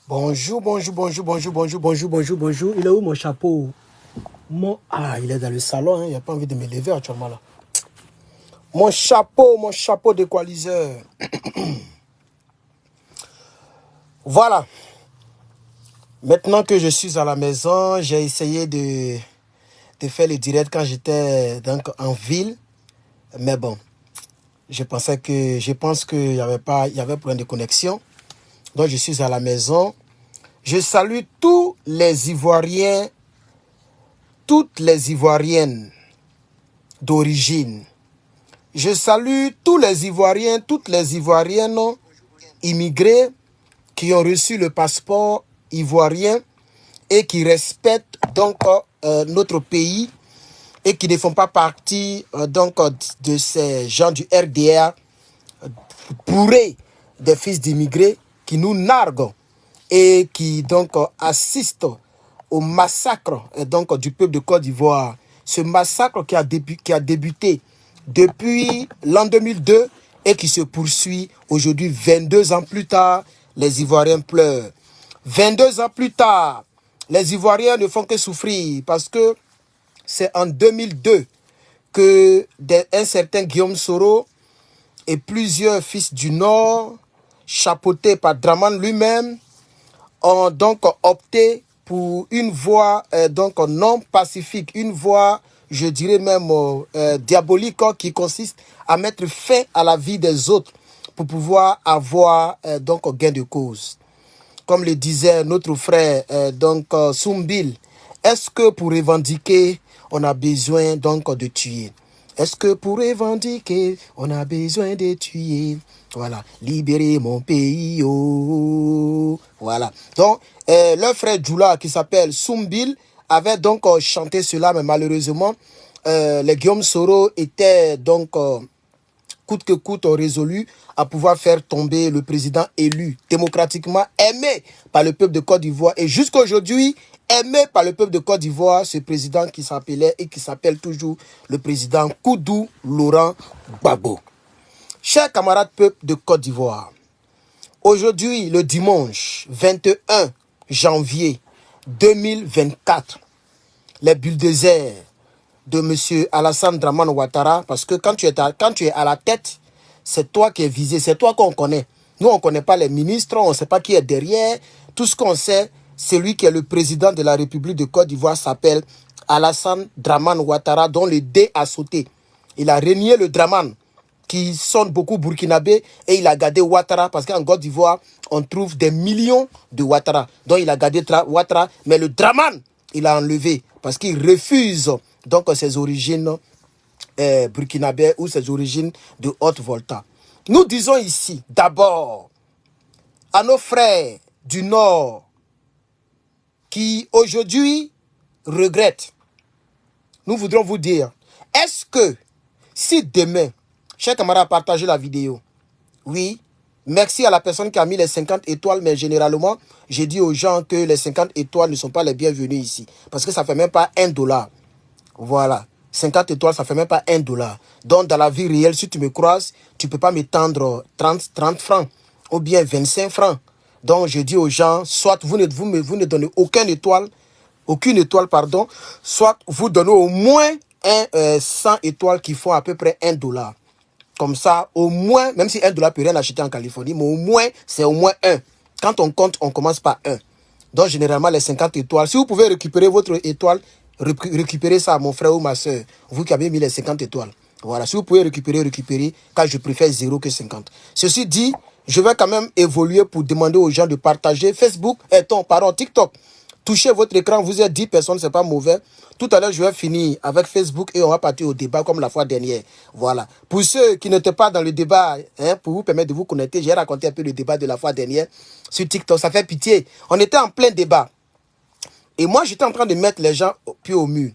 Bonjour, bonjour, bonjour, bonjour, bonjour, bonjour, bonjour, bonjour. Il est où mon chapeau? Ah, il est dans le salon, hein. Il n'a pas envie de me lever actuellement là. Mon chapeau de coaliseur. Voilà. Maintenant que je suis à la maison, j'ai essayé de faire le direct quand j'étais donc en ville. Mais bon, je pense qu'il y avait problème de connexion. Donc je suis à la maison. Je salue tous les Ivoiriens, toutes les Ivoiriennes d'origine. Je salue tous les Ivoiriens, toutes les Ivoiriennes immigrés qui ont reçu le passeport ivoirien et qui respectent donc notre pays et qui ne font pas partie de ces gens du RDR bourrés des fils d'immigrés qui nous narguent et qui donc assistent au massacre du peuple de Côte d'Ivoire. Ce massacre qui a débuté depuis l'an 2002 et qui se poursuit aujourd'hui 22 ans plus tard. Les Ivoiriens pleurent. 22 ans plus tard, les Ivoiriens ne font que souffrir parce que c'est en 2002 que un certain Guillaume Soro et plusieurs fils du Nord, chapeautés par Dramane lui-même, ont donc opté pour une voie non pacifique, une voie, je dirais même diabolique, qui consiste à mettre fin à la vie des autres pour pouvoir avoir gain de cause. Comme le disait notre frère Soumbil, est-ce que pour revendiquer, on a besoin de tuer? Est-ce que pour revendiquer, on a besoin de tuer? Voilà, libérer mon pays, oh. Voilà. Donc, leur frère Djoula, qui s'appelle Soumbil, avait donc chanté cela, mais malheureusement, les Guillaume Soro étaient coûte que coûte résolu à pouvoir faire tomber le président élu, démocratiquement aimé par le peuple de Côte d'Ivoire. Et jusqu'à aujourd'hui, aimé par le peuple de Côte d'Ivoire, ce président qui s'appelait et qui s'appelle toujours le président Koudou Laurent Gbagbo. Chers camarades peuple de Côte d'Ivoire, aujourd'hui, le dimanche 21 janvier 2024, les bulldozers de M. Alassane Dramane Ouattara, parce que quand tu es à la tête, c'est toi qui es visé, c'est toi qu'on connaît. Nous, on ne connaît pas les ministres, on ne sait pas qui est derrière. Tout ce qu'on sait, celui qui est le président de la République de Côte d'Ivoire s'appelle Alassane Dramane Ouattara, dont le D a sauté. Il a renié le Dramane, qui sonne beaucoup burkinabé, et il a gardé Ouattara, parce qu'en Côte d'Ivoire, on trouve des millions de Ouattara. Donc, il a gardé Ouattara, mais le Dramane, il a enlevé, parce qu'il refuse donc ses origines burkinabé ou ses origines de Haute-Volta. Nous disons ici, d'abord, à nos frères du Nord qui aujourd'hui regrettent, nous voudrons vous dire, est-ce que si demain, chers camarades, partagez la vidéo, oui, merci à la personne qui a mis les 50 étoiles, mais généralement, j'ai dit aux gens que les 50 étoiles ne sont pas les bienvenus ici, parce que ça ne fait même pas $1. Voilà. 50 étoiles, ça ne fait même pas $1. Donc, dans la vie réelle, si tu me croises, tu ne peux pas m'étendre 30 francs ou bien 25 francs. Donc, je dis aux gens, soit vous ne donnez aucune étoile, soit vous donnez au moins 100 étoiles qui font à peu près $1. Comme ça, au moins, même si $1 ne peut rien acheter en Californie, mais au moins, c'est au moins 1. Quand on compte, on commence par 1. Donc, généralement, les 50 étoiles, si vous pouvez récupérer votre étoile, récupérez ça à mon frère ou ma soeur, vous qui avez mis les 50 étoiles. Voilà, si vous pouvez récupérer, car je préfère 0 que 50. Ceci dit, je vais quand même évoluer pour demander aux gens de partager Facebook, TikTok. Touchez votre écran, vous êtes 10 personnes, c'est pas mauvais. Tout à l'heure, je vais finir avec Facebook et on va partir au débat comme la fois dernière. Voilà. Pour ceux qui n'étaient pas dans le débat, pour vous permettre de vous connecter, j'ai raconté un peu le débat de la fois dernière sur TikTok. Ça fait pitié. On était en plein débat. Et moi, j'étais en train de mettre les gens au pied au mur.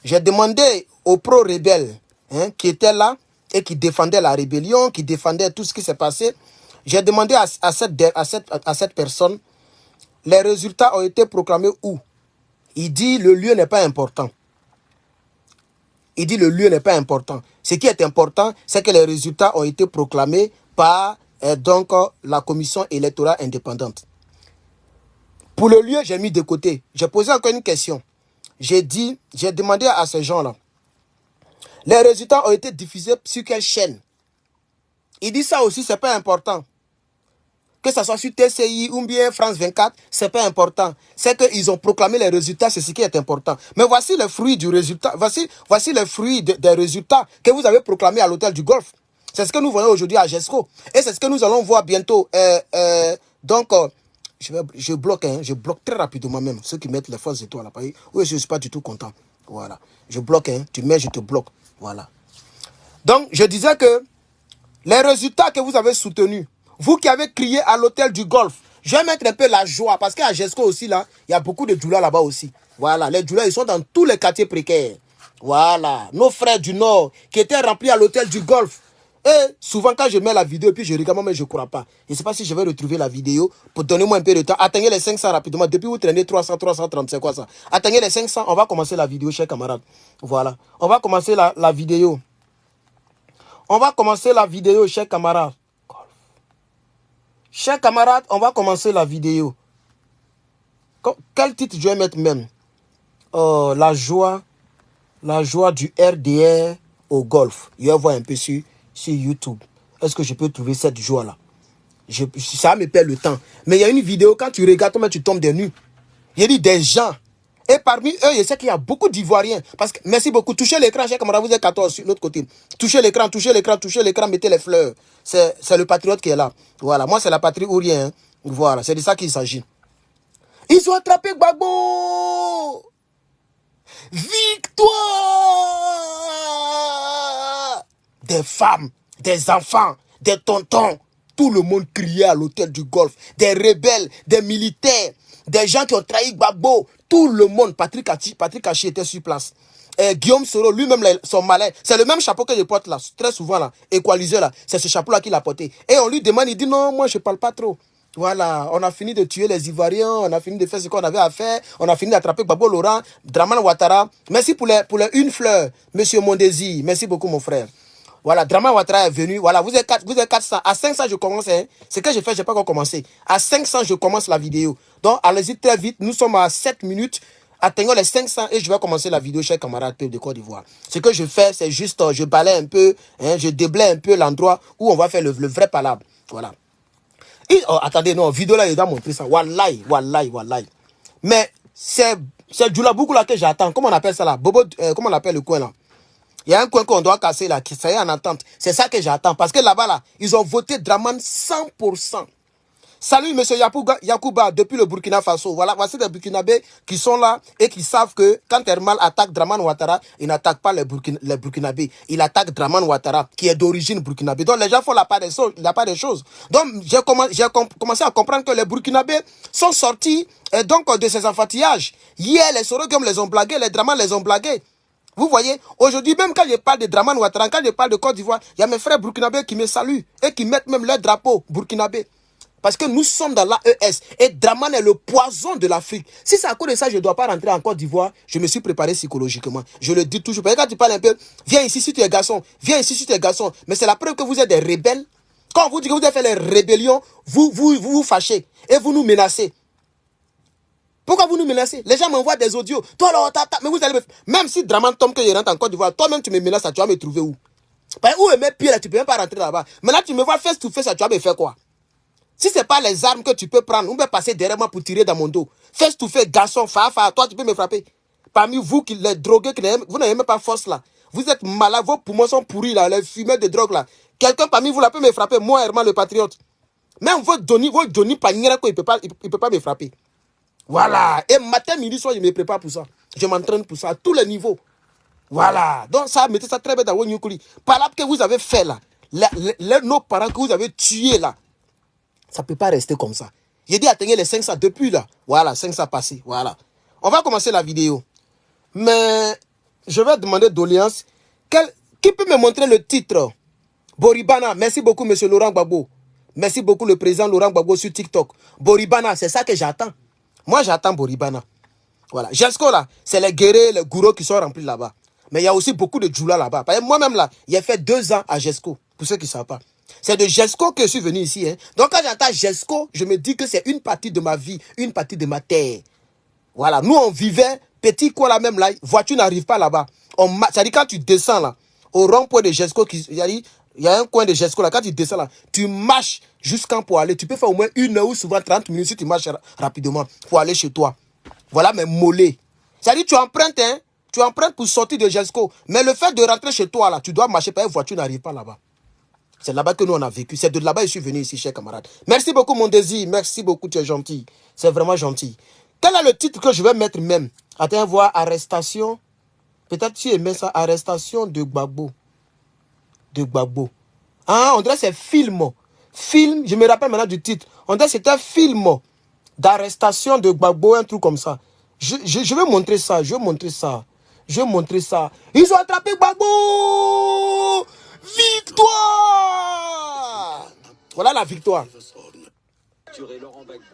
J'ai demandé aux pro-rebelles qui étaient là et qui défendaient la rébellion, qui défendaient tout ce qui s'est passé. J'ai demandé à cette personne, les résultats ont été proclamés où? Il dit le lieu n'est pas important. Ce qui est important, c'est que les résultats ont été proclamés par la commission électorale indépendante. Pour le lieu, j'ai mis de côté. J'ai posé encore une question. J'ai demandé à ces gens-là, les résultats ont été diffusés sur quelle chaîne? Il dit ça aussi, c'est pas important. Que ça soit sur TCI ou bien France 24, c'est pas important. C'est qu'ils ont proclamé les résultats, c'est ce qui est important. Mais voici les fruits du résultat. Voici les fruits des résultats que vous avez proclamés à l'hôtel du Golfe. C'est ce que nous voyons aujourd'hui à GESCO. Et c'est ce que nous allons voir bientôt. Je bloque, je bloque très rapidement même ceux qui mettent les fausses étoiles. Oui, je ne suis pas du tout content. Voilà. Je bloque, tu mets, je te bloque. Voilà. Donc, je disais que les résultats que vous avez soutenus, vous qui avez crié à l'hôtel du Golfe, je vais mettre un peu la joie, parce qu'à GESCO aussi, là, il y a beaucoup de djoulas là-bas aussi. Voilà, les djoulas, ils sont dans tous les quartiers précaires. Voilà, nos frères du Nord qui étaient remplis à l'hôtel du Golfe. Et souvent, quand je mets la vidéo, puis je regarde, mais je ne crois pas. Je ne sais pas si je vais retrouver la vidéo pour donner moi un peu de temps. Atteignez les 500 rapidement. Depuis vous traînez 300, 330, c'est quoi ça? Atteignez les 500, on va commencer la vidéo, chers camarades. Voilà, on va commencer la vidéo. On va commencer la vidéo, chers camarades. Chers camarades, on va commencer la vidéo. Quel titre je vais mettre même? La joie du RDR au Golfe. Je vais voir un peu sur YouTube. Est-ce que je peux trouver cette joie-là? Ça me perd le temps. Mais il y a une vidéo, quand tu regardes, tu tombes des nues. Il y a des gens. Et parmi eux, je sais qu'il y a beaucoup d'Ivoiriens. Parce que, merci beaucoup. Touchez l'écran, chers camarades, vous êtes 14 sur l'autre côté. Touchez l'écran, mettez les fleurs. C'est le patriote qui est là. Voilà, moi c'est la patrie ou rien. Voilà, c'est de ça qu'il s'agit. Ils ont attrapé Gbagbo! Victoire! Des femmes, des enfants, des tontons. Tout le monde criait à l'hôtel du Golfe. Des rebelles, des militaires, des gens qui ont trahi Gbagbo. Tout le monde. Patrick Hachi était sur place. Guillaume Soro, lui-même, son malin. C'est le même chapeau que je porte là, très souvent là, équalisé là. C'est ce chapeau-là qu'il a porté. Et on lui demande, il dit non, moi je parle pas trop. Voilà, on a fini de tuer les Ivoiriens, on a fini de faire ce qu'on avait à faire, on a fini d'attraper Gbagbo Laurent, Dramane Ouattara. Merci pour les une fleur, monsieur Mondesi. Merci beaucoup, mon frère. Voilà, Dramane Ouattara est venu. Voilà, vous êtes 400. À 500, je commence. Ce que j'ai fait, je n'ai pas encore commencé. À 500, je commence la vidéo. Donc, allez-y très vite. Nous sommes à 7 minutes. Atteignons les 500 et je vais commencer la vidéo, chers camarades de Côte d'Ivoire. Ce que je fais, c'est juste, je balaye un peu, je déblaye un peu l'endroit où on va faire le vrai palabre. Voilà. Et, attendez, non, vidéo là, il doit montrer ça. Wallahi. Mais c'est Djoulaboukou là que j'attends. Comment on appelle ça là? Bobo, comment on appelle le coin là? Il y a un coin qu'on doit casser là, qui ça y est en entente. C'est ça que j'attends. Parce que là-bas, là, ils ont voté Dramane 100%. Salut, monsieur Yacouba, depuis le Burkina Faso. Voilà, voici des Burkinabés qui sont là et qui savent que quand Hermal attaque Dramane Ouattara, il n'attaque pas les Burkinabés. Il attaque Dramane Ouattara, qui est d'origine burkinabé. Donc, les gens font la part des choses. Donc, j'ai commencé à comprendre que les Burkinabés sont sortis de ces enfantillages. Hier, les Sorogum les ont blagués, les Dramane les ont blagués. Vous voyez, aujourd'hui, même quand je parle de Dramane Ouattara, quand je parle de Côte d'Ivoire, il y a mes frères burkinabés qui me saluent et qui mettent même leur drapeau burkinabé. Parce que nous sommes dans l'AES et Dramane est le poison de l'Afrique. Si c'est à cause de ça, je ne dois pas rentrer en Côte d'Ivoire, je me suis préparé psychologiquement. Je le dis toujours. Parce que quand tu parles un peu, viens ici si tu es garçon, viens ici si tu es garçon. Mais c'est la preuve que vous êtes des rebelles. Quand on vous dit que vous avez fait les rébellions, vous fâchez et vous nous menacez. Pourquoi vous nous menacez? Les gens m'envoient des audios. Toi, alors, mais vous allez même si Dramane tombe que je rentre en Côte d'Ivoire, toi-même tu me menaces, tu vas me trouver où? Où est mes pieds là, tu ne peux même pas rentrer là-bas. Maintenant, tu me vois face to face, tu vas me faire quoi? Si ce n'est pas les armes que tu peux prendre, on peut passer derrière moi pour tirer dans mon dos. Face to face, garçon, toi tu peux me frapper. Parmi vous, qui les drogués, vous n'avez même pas force là. Vous êtes malade, vos poumons sont pourris là, les fumeurs de drogue là. Quelqu'un parmi vous là peut me frapper, moi Herman le patriote. Même votre Johnny Paniera, il ne peut pas me frapper. Voilà. Et matin, midi, soir, je me prépare pour ça. Je m'entraîne pour ça à tous les niveaux. Voilà. Donc ça, mettez ça très bien dans vos Nyukuri. Par là que vous avez fait là, nos parents que vous avez tués là, ça ne peut pas rester comme ça. J'ai dit atteignez les 500 depuis là. Voilà, 500 passés. Voilà. On va commencer la vidéo. Mais je vais demander doléance. Qui peut me montrer le titre? Boribana. Merci beaucoup, monsieur Laurent Gbagbo. Merci beaucoup, le président Laurent Gbagbo sur TikTok. Boribana, c'est ça que j'attends. Moi, j'attends Boribana. Voilà. GESCO là, c'est les guerriers, les gourous qui sont remplis là-bas. Mais il y a aussi beaucoup de djoulas là-bas. Moi-même là, il a fait 2 ans à GESCO. Pour ceux qui ne savent pas. C'est de Jesco que je suis venu ici. Hein. Donc quand j'entends Jesco, je me dis que c'est une partie de ma vie, une partie de ma terre. Voilà, nous on vivait, petit quoi là même là, voiture n'arrive pas là-bas. C'est-à-dire quand tu descends là, au rond-point de Jesco, il y a un coin de Jesco là, quand tu descends là, tu marches jusqu'en pour aller. Tu peux faire au moins 1 heure ou souvent 30 minutes si tu marches rapidement pour aller chez toi. Voilà mes mollets. C'est-à-dire tu empruntes, hein, tu empruntes pour sortir de Jesco. Mais le fait de rentrer chez toi là, tu dois marcher parce que la voiture n'arrive pas là-bas. C'est là-bas que nous on a vécu. C'est de là-bas que je suis venu ici, chers camarades. Merci beaucoup mon désir. Merci beaucoup, tu es gentil. C'est vraiment gentil. Quel est le titre que je vais mettre même? Attends, voir arrestation. Peut-être tu aimais ça. Arrestation de Gbagbo. De Gbagbo. Ah, on dirait que c'est film. Film, je me rappelle maintenant du titre. On dirait que c'est un film d'arrestation de Gbagbo, un truc comme ça. Je vais montrer ça. Je vais montrer ça. Je vais montrer ça. Ils ont attrapé Gbagbo! Victoire! Voilà la victoire.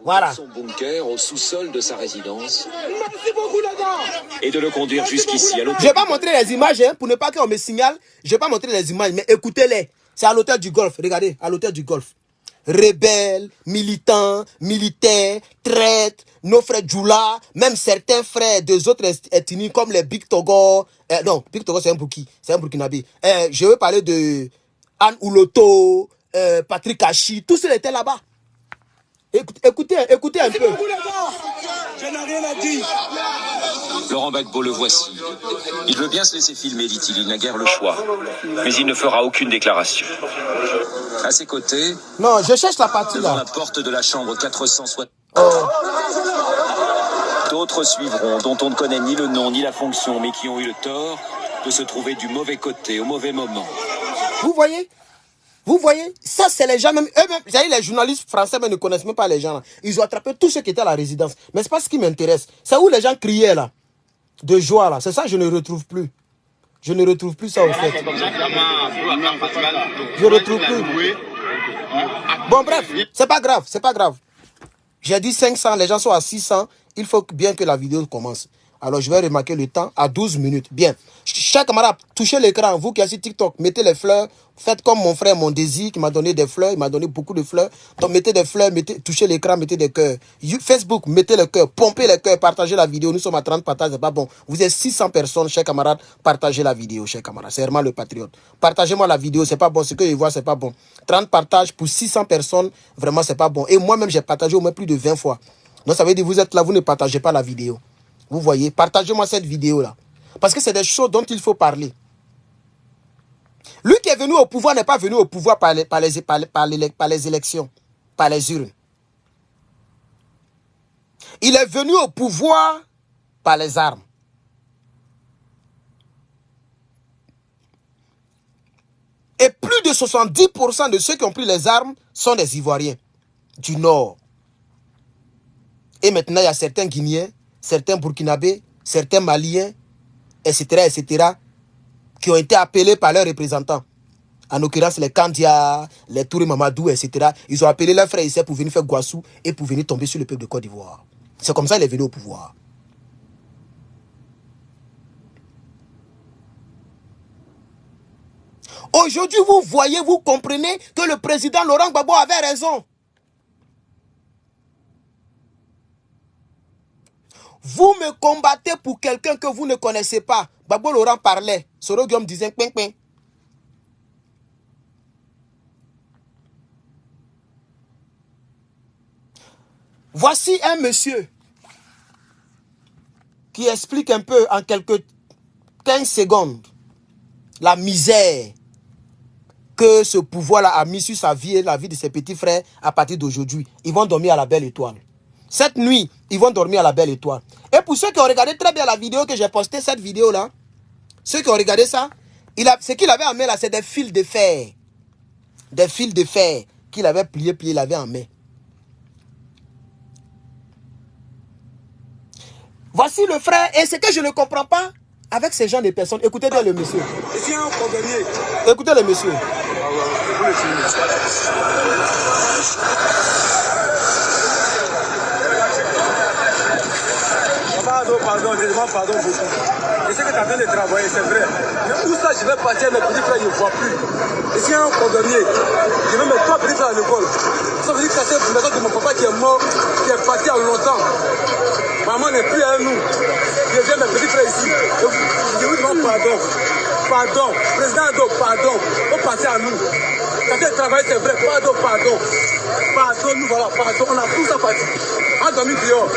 Voilà. Son bunker au sous-sol de sa résidence. Merci beaucoup, et de le conduire jusqu'ici à l'hôtel. Je vais pas montrer les images hein, pour ne pas qu'on me signale. Je vais pas montrer les images, mais écoutez-les. C'est à l'hôtel du Golfe. Regardez, à l'hôtel du Golfe. Rebelles, militants, militaires, traîtres, nos frères Djoula, même certains frères des autres ethnies comme les Big Togo. Non, Big Togo c'est un Burki, c'est un Burkinabé. Je veux parler de Anne Ouloto, Patrick Hachi, tous ceux étaient là-bas. Écoutez un peu. Je n'ai rien à dire. Laurent Gbagbo, le voici. Il veut bien se laisser filmer, dit-il. Il n'a guère le choix. Mais il ne fera aucune déclaration. À ses côtés... Non, je cherche la partie devant là. La porte de la chambre 460... D'autres suivront, dont on ne connaît ni le nom ni la fonction, mais qui ont eu le tort de se trouver du mauvais côté, au mauvais moment. Vous voyez? Vous voyez, ça c'est les gens, même eux-mêmes, les journalistes français même ne connaissent même pas les gens là. Ils ont attrapé tous ceux qui étaient à la résidence. Mais c'est pas ce qui m'intéresse. C'est où les gens criaient là, de joie là. C'est ça que je ne retrouve plus. Je ne retrouve plus ça au fait. Je ne retrouve plus. Bon bref, c'est pas grave, c'est pas grave. J'ai dit 500, les gens sont à 600. Il faut bien que la vidéo commence. Alors, je vais remarquer le temps à 12 minutes. Bien. Chaque camarade, touchez l'écran. Vous qui êtes sur TikTok, mettez les fleurs. Faites comme mon frère, mon désir, qui m'a donné des fleurs. Il m'a donné beaucoup de fleurs. Donc, mettez des fleurs, touchez l'écran, mettez des cœurs. Facebook, mettez le cœur. Pompez les cœurs, partagez la vidéo. Nous sommes à 30 partages, c'est pas bon. Vous êtes 600 personnes, chers camarades. Partagez la vidéo, chers camarades. C'est vraiment le patriote. Partagez-moi la vidéo, c'est pas bon. Ce que je vois, c'est pas bon. 30 partages pour 600 personnes, vraiment, c'est pas bon. Et moi-même, j'ai partagé au moins plus de 20 fois. Donc, ça veut dire que vous êtes là, vous ne partagez pas la vidéo. Vous voyez, partagez-moi cette vidéo-là. Parce que c'est des choses dont il faut parler. Lui qui est venu au pouvoir n'est pas venu au pouvoir par les élections, par les urnes. Il est venu au pouvoir par les armes. Et plus de 70% de ceux qui ont pris les armes sont des Ivoiriens du Nord. Et maintenant, il y a certains Guinéens, certains Burkinabés, certains Maliens, etc., qui ont été appelés par leurs représentants. En l'occurrence, les Kandia, les Touré Mamadou, etc. Ils ont appelé leurs frères ici pour venir faire Guassou et pour venir tomber sur le peuple de Côte d'Ivoire. C'est comme ça qu'il est venu au pouvoir. Aujourd'hui, vous voyez, vous comprenez que le président Laurent Gbagbo avait raison. Vous me combattez pour quelqu'un que vous ne connaissez pas. Gbagbo Laurent parlait. Soro Guillaume disait ping ping. Voici un monsieur qui explique un peu en quelques 15 secondes la misère que ce pouvoir-là a mis sur sa vie et la vie de ses petits frères à partir d'aujourd'hui. Ils vont dormir à la belle étoile. Cette nuit, ils vont dormir à la belle étoile. Et pour ceux qui ont regardé très bien la vidéo que j'ai postée, cette vidéo-là, ceux qui ont regardé ça, ce qu'il avait en main là, c'est des fils de fer. Des fils de fer qu'il avait plié, il avait en main. Voici le frère, et ce que je ne comprends pas avec ces gens de personnes, écoutez bien le monsieur. Écoutez le monsieur. pardon, je demande pardon beaucoup. Je sais que tu es en train de travailler, c'est vrai. Mais où ça, je vais partir, mes petits frères, je ne vois plus. Et s'il y a un cordonnier, je vais mettre 3 petits frères à l'école. Ça veut dire que ça c'est la maison de mon papa qui est mort, qui est parti il y a longtemps. Maman n'est plus à nous. Je viens mes petits frères ici. Je vous demande pardon. Pardon. Président Ado, pardon. Faut passer à nous. Quand tu travailles, c'est vrai. Pardon, pardon. Pardon, nous voilà, pardon. On a tout ça parti. En demi dehors.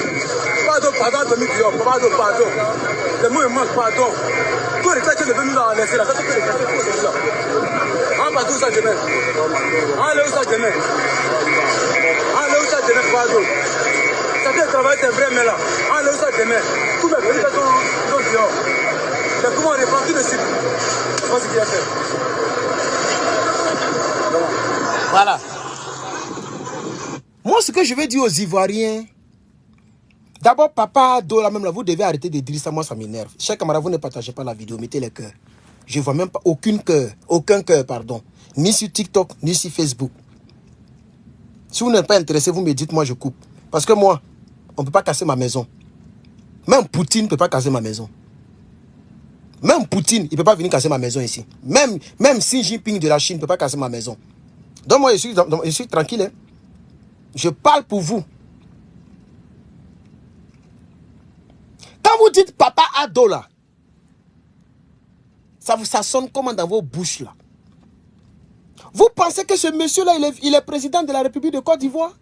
Pardon, pardon, en demi dehors. Pardon, pardon. Les mots, ils manquent, pardon. Tout le temps, tu devais nous la laisser là. Quand tu fais les questions, tu fais là. On va tout ça demain. Allez où ça demain. Allez où ça demain, pardon. Ça fait le travail, c'est vrai, mais là. Allez où ça demain. Tous mes petits sont dehors. C'est comment on reprend tout de suite. C'est pas ce qu'il a fait. Voilà. Moi, ce que je vais dire aux Ivoiriens, d'abord, papa Ado, là même là, vous devez arrêter de dire ça, moi ça m'énerve. Chers camarades, vous ne partagez pas la vidéo, mettez les cœurs. Je ne vois même pas aucun cœur, pardon. Ni sur TikTok, ni sur Facebook. Si vous n'êtes pas intéressé, vous me dites, moi je coupe. Parce que moi, on ne peut pas casser ma maison. Même Poutine ne peut pas casser ma maison. Même Poutine, il ne peut pas venir casser ma maison ici. Même Xi Jinping de la Chine ne peut pas casser ma maison. Donc moi, je suis tranquille. Hein. Je parle pour vous. Quand vous dites papa Ado là, ça sonne comment dans vos bouches là? Vous pensez que ce monsieur là, il est président de la République de Côte d'Ivoire?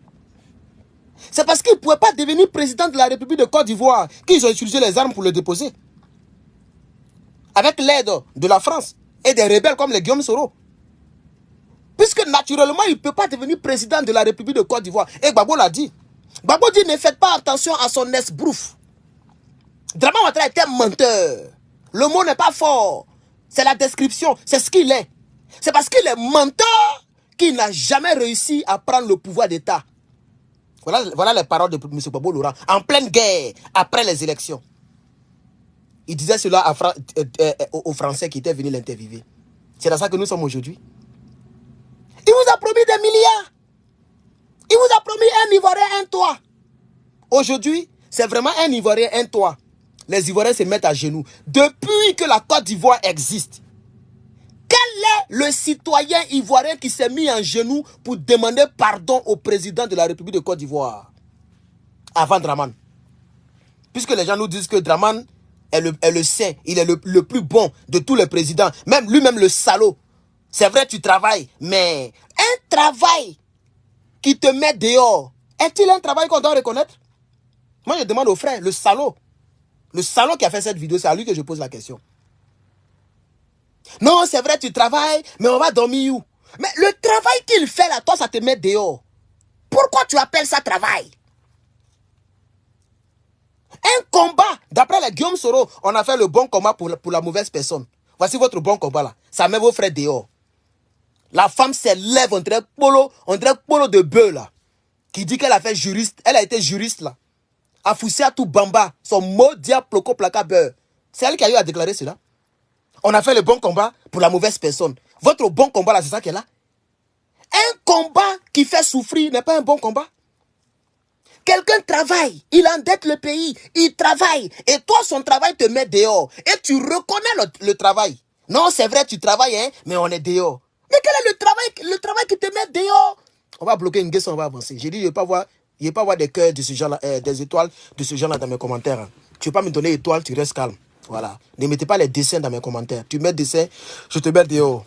C'est parce qu'il ne pouvait pas devenir président de la République de Côte d'Ivoire qu'ils ont utilisé les armes pour le déposer. Avec l'aide de la France et des rebelles comme les Guillaume Soro. Puisque naturellement, il ne peut pas devenir président de la République de Côte d'Ivoire. Et Gbagbo l'a dit. Gbagbo dit, ne faites pas attention à son esbrouf. Dramane Ouattara était un menteur. Le mot n'est pas fort. C'est la description. C'est ce qu'il est. C'est parce qu'il est menteur qu'il n'a jamais réussi à prendre le pouvoir d'État. Voilà les paroles de M. Gbagbo Laurent. En pleine guerre, après les élections. Il disait cela aux Français qui étaient venus l'interviewer. C'est dans ça que nous sommes aujourd'hui. Il vous a promis des milliards. Il vous a promis un Ivoirien, un toit. Aujourd'hui, c'est vraiment un Ivoirien, un toit. Les Ivoiriens se mettent à genoux. Depuis que la Côte d'Ivoire existe, quel est le citoyen ivoirien qui s'est mis en genoux pour demander pardon au président de la République de Côte d'Ivoire avant Dramane? Puisque les gens nous disent que Dramane est le saint, il est le plus bon de tous les présidents. Même lui-même le salaud. C'est vrai, tu travailles, mais un travail qui te met dehors, est-il un travail qu'on doit reconnaître? Moi, je demande au frère, le salaud qui a fait cette vidéo, c'est à lui que je pose la question. Non, c'est vrai, tu travailles, mais on va dormir où? Mais le travail qu'il fait là, toi, ça te met dehors. Pourquoi tu appelles ça travail? Un combat, d'après les Guillaume Soro, on a fait le bon combat pour la mauvaise personne. Voici votre bon combat là. Ça met vos frères dehors. La femme s'élève, on dirait Polo de bœuf là. Qui dit qu'elle a fait juriste. Elle a été juriste là. Afoussé à tout Bamba. Son mot diaploco placa beurre. C'est elle qui a eu à déclarer cela. On a fait le bon combat pour la mauvaise personne. Votre bon combat là, c'est ça qu'elle a. Un combat qui fait souffrir n'est pas un bon combat. Quelqu'un travaille, il endette le pays, il travaille. Et toi, son travail te met dehors. Et tu reconnais le travail. Non, c'est vrai, tu travailles, hein, mais on est dehors. Mais quel est le travail qui te met dehors? On va bloquer une guesse, on va avancer. J'ai dit, je ne vais pas voir des cœurs de ce genre-là, des étoiles de ce genre-là dans mes commentaires. Hein. Tu ne veux pas me donner étoile, tu restes calme. Voilà. Ne mettez pas les dessins dans mes commentaires. Tu mets dessins, je te mets dehors.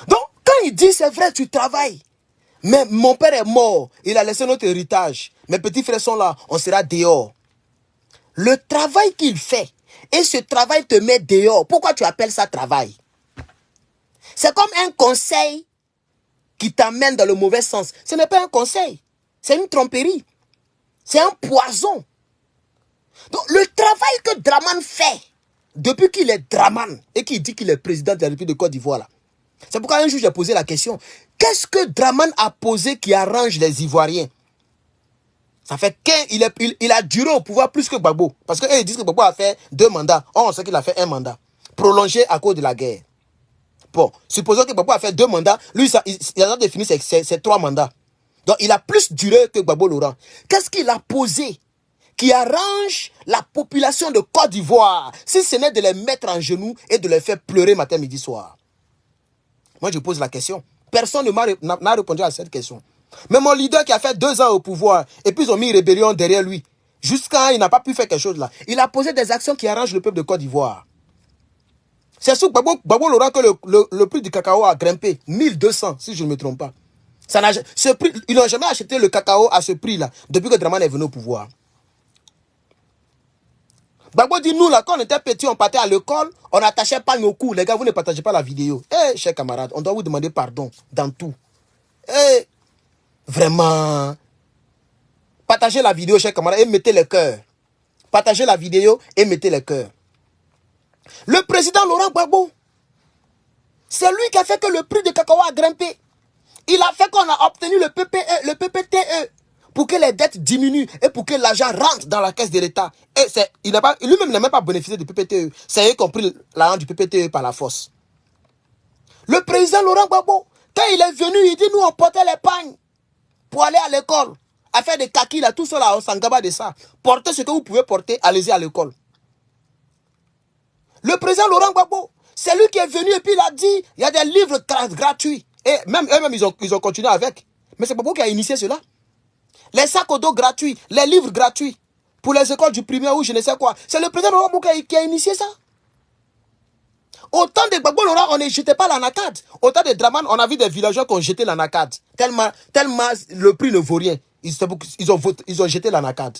Donc, quand il dit, c'est vrai, tu travailles. Mais mon père est mort. Il a laissé notre héritage. Mes petits frères sont là. On sera dehors. Le travail qu'il fait. Et ce travail te met dehors. Pourquoi tu appelles ça travail? C'est comme un conseil qui t'amène dans le mauvais sens. Ce n'est pas un conseil. C'est une tromperie. C'est un poison. Donc le travail que Dramane fait, depuis qu'il est Dramane, et qu'il dit qu'il est président de la République de Côte d'Ivoire là. C'est pourquoi un jour j'ai posé la question. Qu'est-ce que Dramane a posé qui arrange les Ivoiriens? Ça fait qu'il a duré au pouvoir plus que Gbagbo. Parce qu'ils disent que Gbagbo a fait 2 mandats. Or, on sait qu'il a fait 1 mandat. Prolongé à cause de la guerre. Bon, supposons que Gbagbo a fait 2 mandats. Lui, il a défini ses 3 mandats. Donc, il a plus duré que Gbagbo Laurent. Qu'est-ce qu'il a posé qui arrange la population de Côte d'Ivoire, si ce n'est de les mettre en genoux et de les faire pleurer matin, midi, soir? Moi, je pose la question. Personne n'a répondu à cette question. Mais mon leader qui a fait 2 ans au pouvoir, et puis ils ont mis une rébellion derrière lui, jusqu'à il n'a pas pu faire quelque chose là. Il a posé des actions qui arrangent le peuple de Côte d'Ivoire. C'est sous Gbagbo Laurent que le prix du cacao a grimpé. 1200, si je ne me trompe pas. Ils n'ont jamais acheté le cacao à ce prix-là, depuis que Dramane est venu au pouvoir. Gbagbo dit, nous, là, quand on était petits, on partait à l'école, on attachait pas nos coups. Les gars, vous ne partagez pas la vidéo. Eh, chers camarades, on doit vous demander pardon dans tout. Eh, vraiment. Partagez la vidéo, chers camarades, et mettez le cœur. Partagez la vidéo et mettez le cœur. Le président Laurent Gbagbo, c'est lui qui a fait que le prix de cacao a grimpé. Il a fait qu'on a obtenu le PPTE pour que les dettes diminuent et pour que l'argent rentre dans la caisse de l'État. Et lui-même n'a même pas bénéficié du PPTE. C'est eux qui ont pris l'argent du PPTE par la force. Le président Laurent Gbagbo, quand il est venu, il dit, nous on portait les pagnes pour aller à l'école. À faire des kakis là, tout ça là, on s'en gaba de ça. Portez ce que vous pouvez porter, allez-y à l'école. Le président Laurent Gbagbo, c'est lui qui est venu et puis il a dit, il y a des livres gratuits. Et même eux-mêmes, ils ont continué avec. Mais c'est Gbagbo qui a initié cela. Les sacs au dos gratuits, les livres gratuits, pour les écoles du primaire ou je ne sais quoi. C'est le président Laurent Gbagbo qui a initié ça. Au temps de Gbagbo Laurent, on ne jetait pas l'anacade. Au temps de Dramane, on a vu des villageois qui ont jeté l'anacade. Tellement le prix ne vaut rien. Ils ont jeté l'anacade.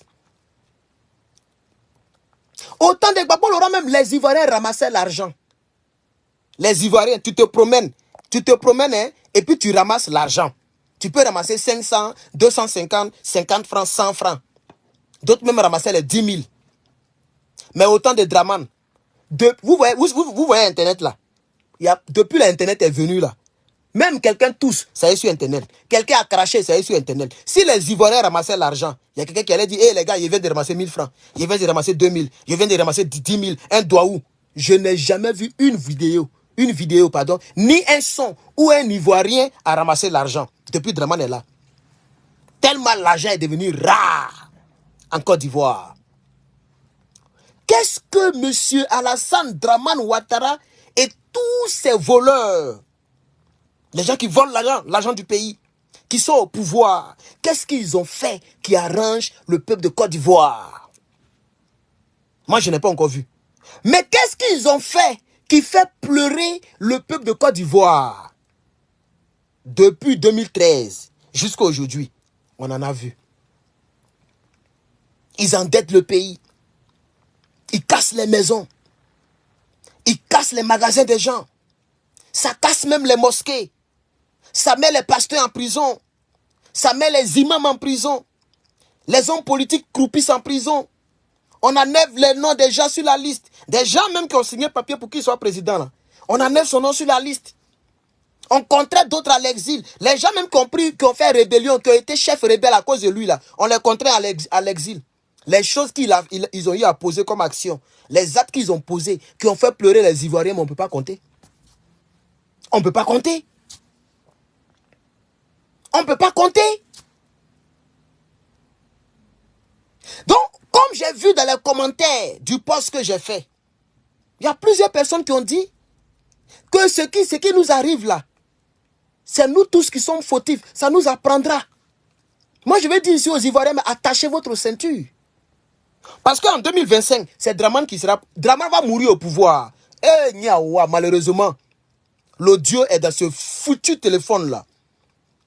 Au temps de Gbagbo Laurent, même les Ivoiriens ramassaient l'argent. Les Ivoiriens, tu te promènes, hein, et puis tu ramasses l'argent. Tu peux ramasser 500, 250, 50 francs, 100 francs. D'autres même ramassaient les 10 000. Mais au temps de Dramane, vous voyez Internet là. Depuis l'Internet est venu là. Même quelqu'un tousse, ça est sur Internet. Quelqu'un a craché, ça est sur Internet. Si les Ivoiriens ramassaient l'argent, il y a quelqu'un qui allait dire, hé les gars, il vient de ramasser 1000 francs. Il vient de ramasser 2000. Il vient de ramasser 10 000. Un douaou. Je n'ai jamais vu une vidéo, ni un son où un Ivoirien a ramassé l'argent. Depuis Dramane est là. Tellement l'argent est devenu rare en Côte d'Ivoire. Qu'est-ce que M. Alassane Dramane Ouattara et tous ces voleurs, les gens qui volent l'argent du pays, qui sont au pouvoir, qu'est-ce qu'ils ont fait qui arrange le peuple de Côte d'Ivoire? Moi, je n'ai pas encore vu. Mais qu'est-ce qu'ils ont fait qui fait pleurer le peuple de Côte d'Ivoire? Depuis 2013 jusqu'à aujourd'hui, on en a vu. Ils endettent le pays. Ils cassent les maisons. Ils cassent les magasins des gens. Ça casse même les mosquées. Ça met les pasteurs en prison. Ça met les imams en prison. Les hommes politiques croupissent en prison. On enlève les noms des gens sur la liste. Des gens même qui ont signé le papier pour qu'ils soient présidents. Là. On enlève son nom sur la liste. On contraint d'autres à l'exil. Les gens même qui ont fait rébellion, qui ont été chefs rebelles à cause de lui, là, on les contraint à l'exil. Les choses qu'ils ont eu à poser comme action, les actes qu'ils ont posés, qui ont fait pleurer les Ivoiriens, mais on ne peut pas compter. On ne peut pas compter. On ne peut pas compter. Donc, comme j'ai vu dans les commentaires du post que j'ai fait, il y a plusieurs personnes qui ont dit que ce qui nous arrive là, c'est nous tous qui sommes fautifs. Ça nous apprendra. Moi, je vais dire ici aux Ivoiriens, mais attachez votre ceinture. Parce qu'en 2025, c'est Dramane qui sera... Dramane va mourir au pouvoir. Eh, malheureusement, l'audio est dans ce foutu téléphone-là.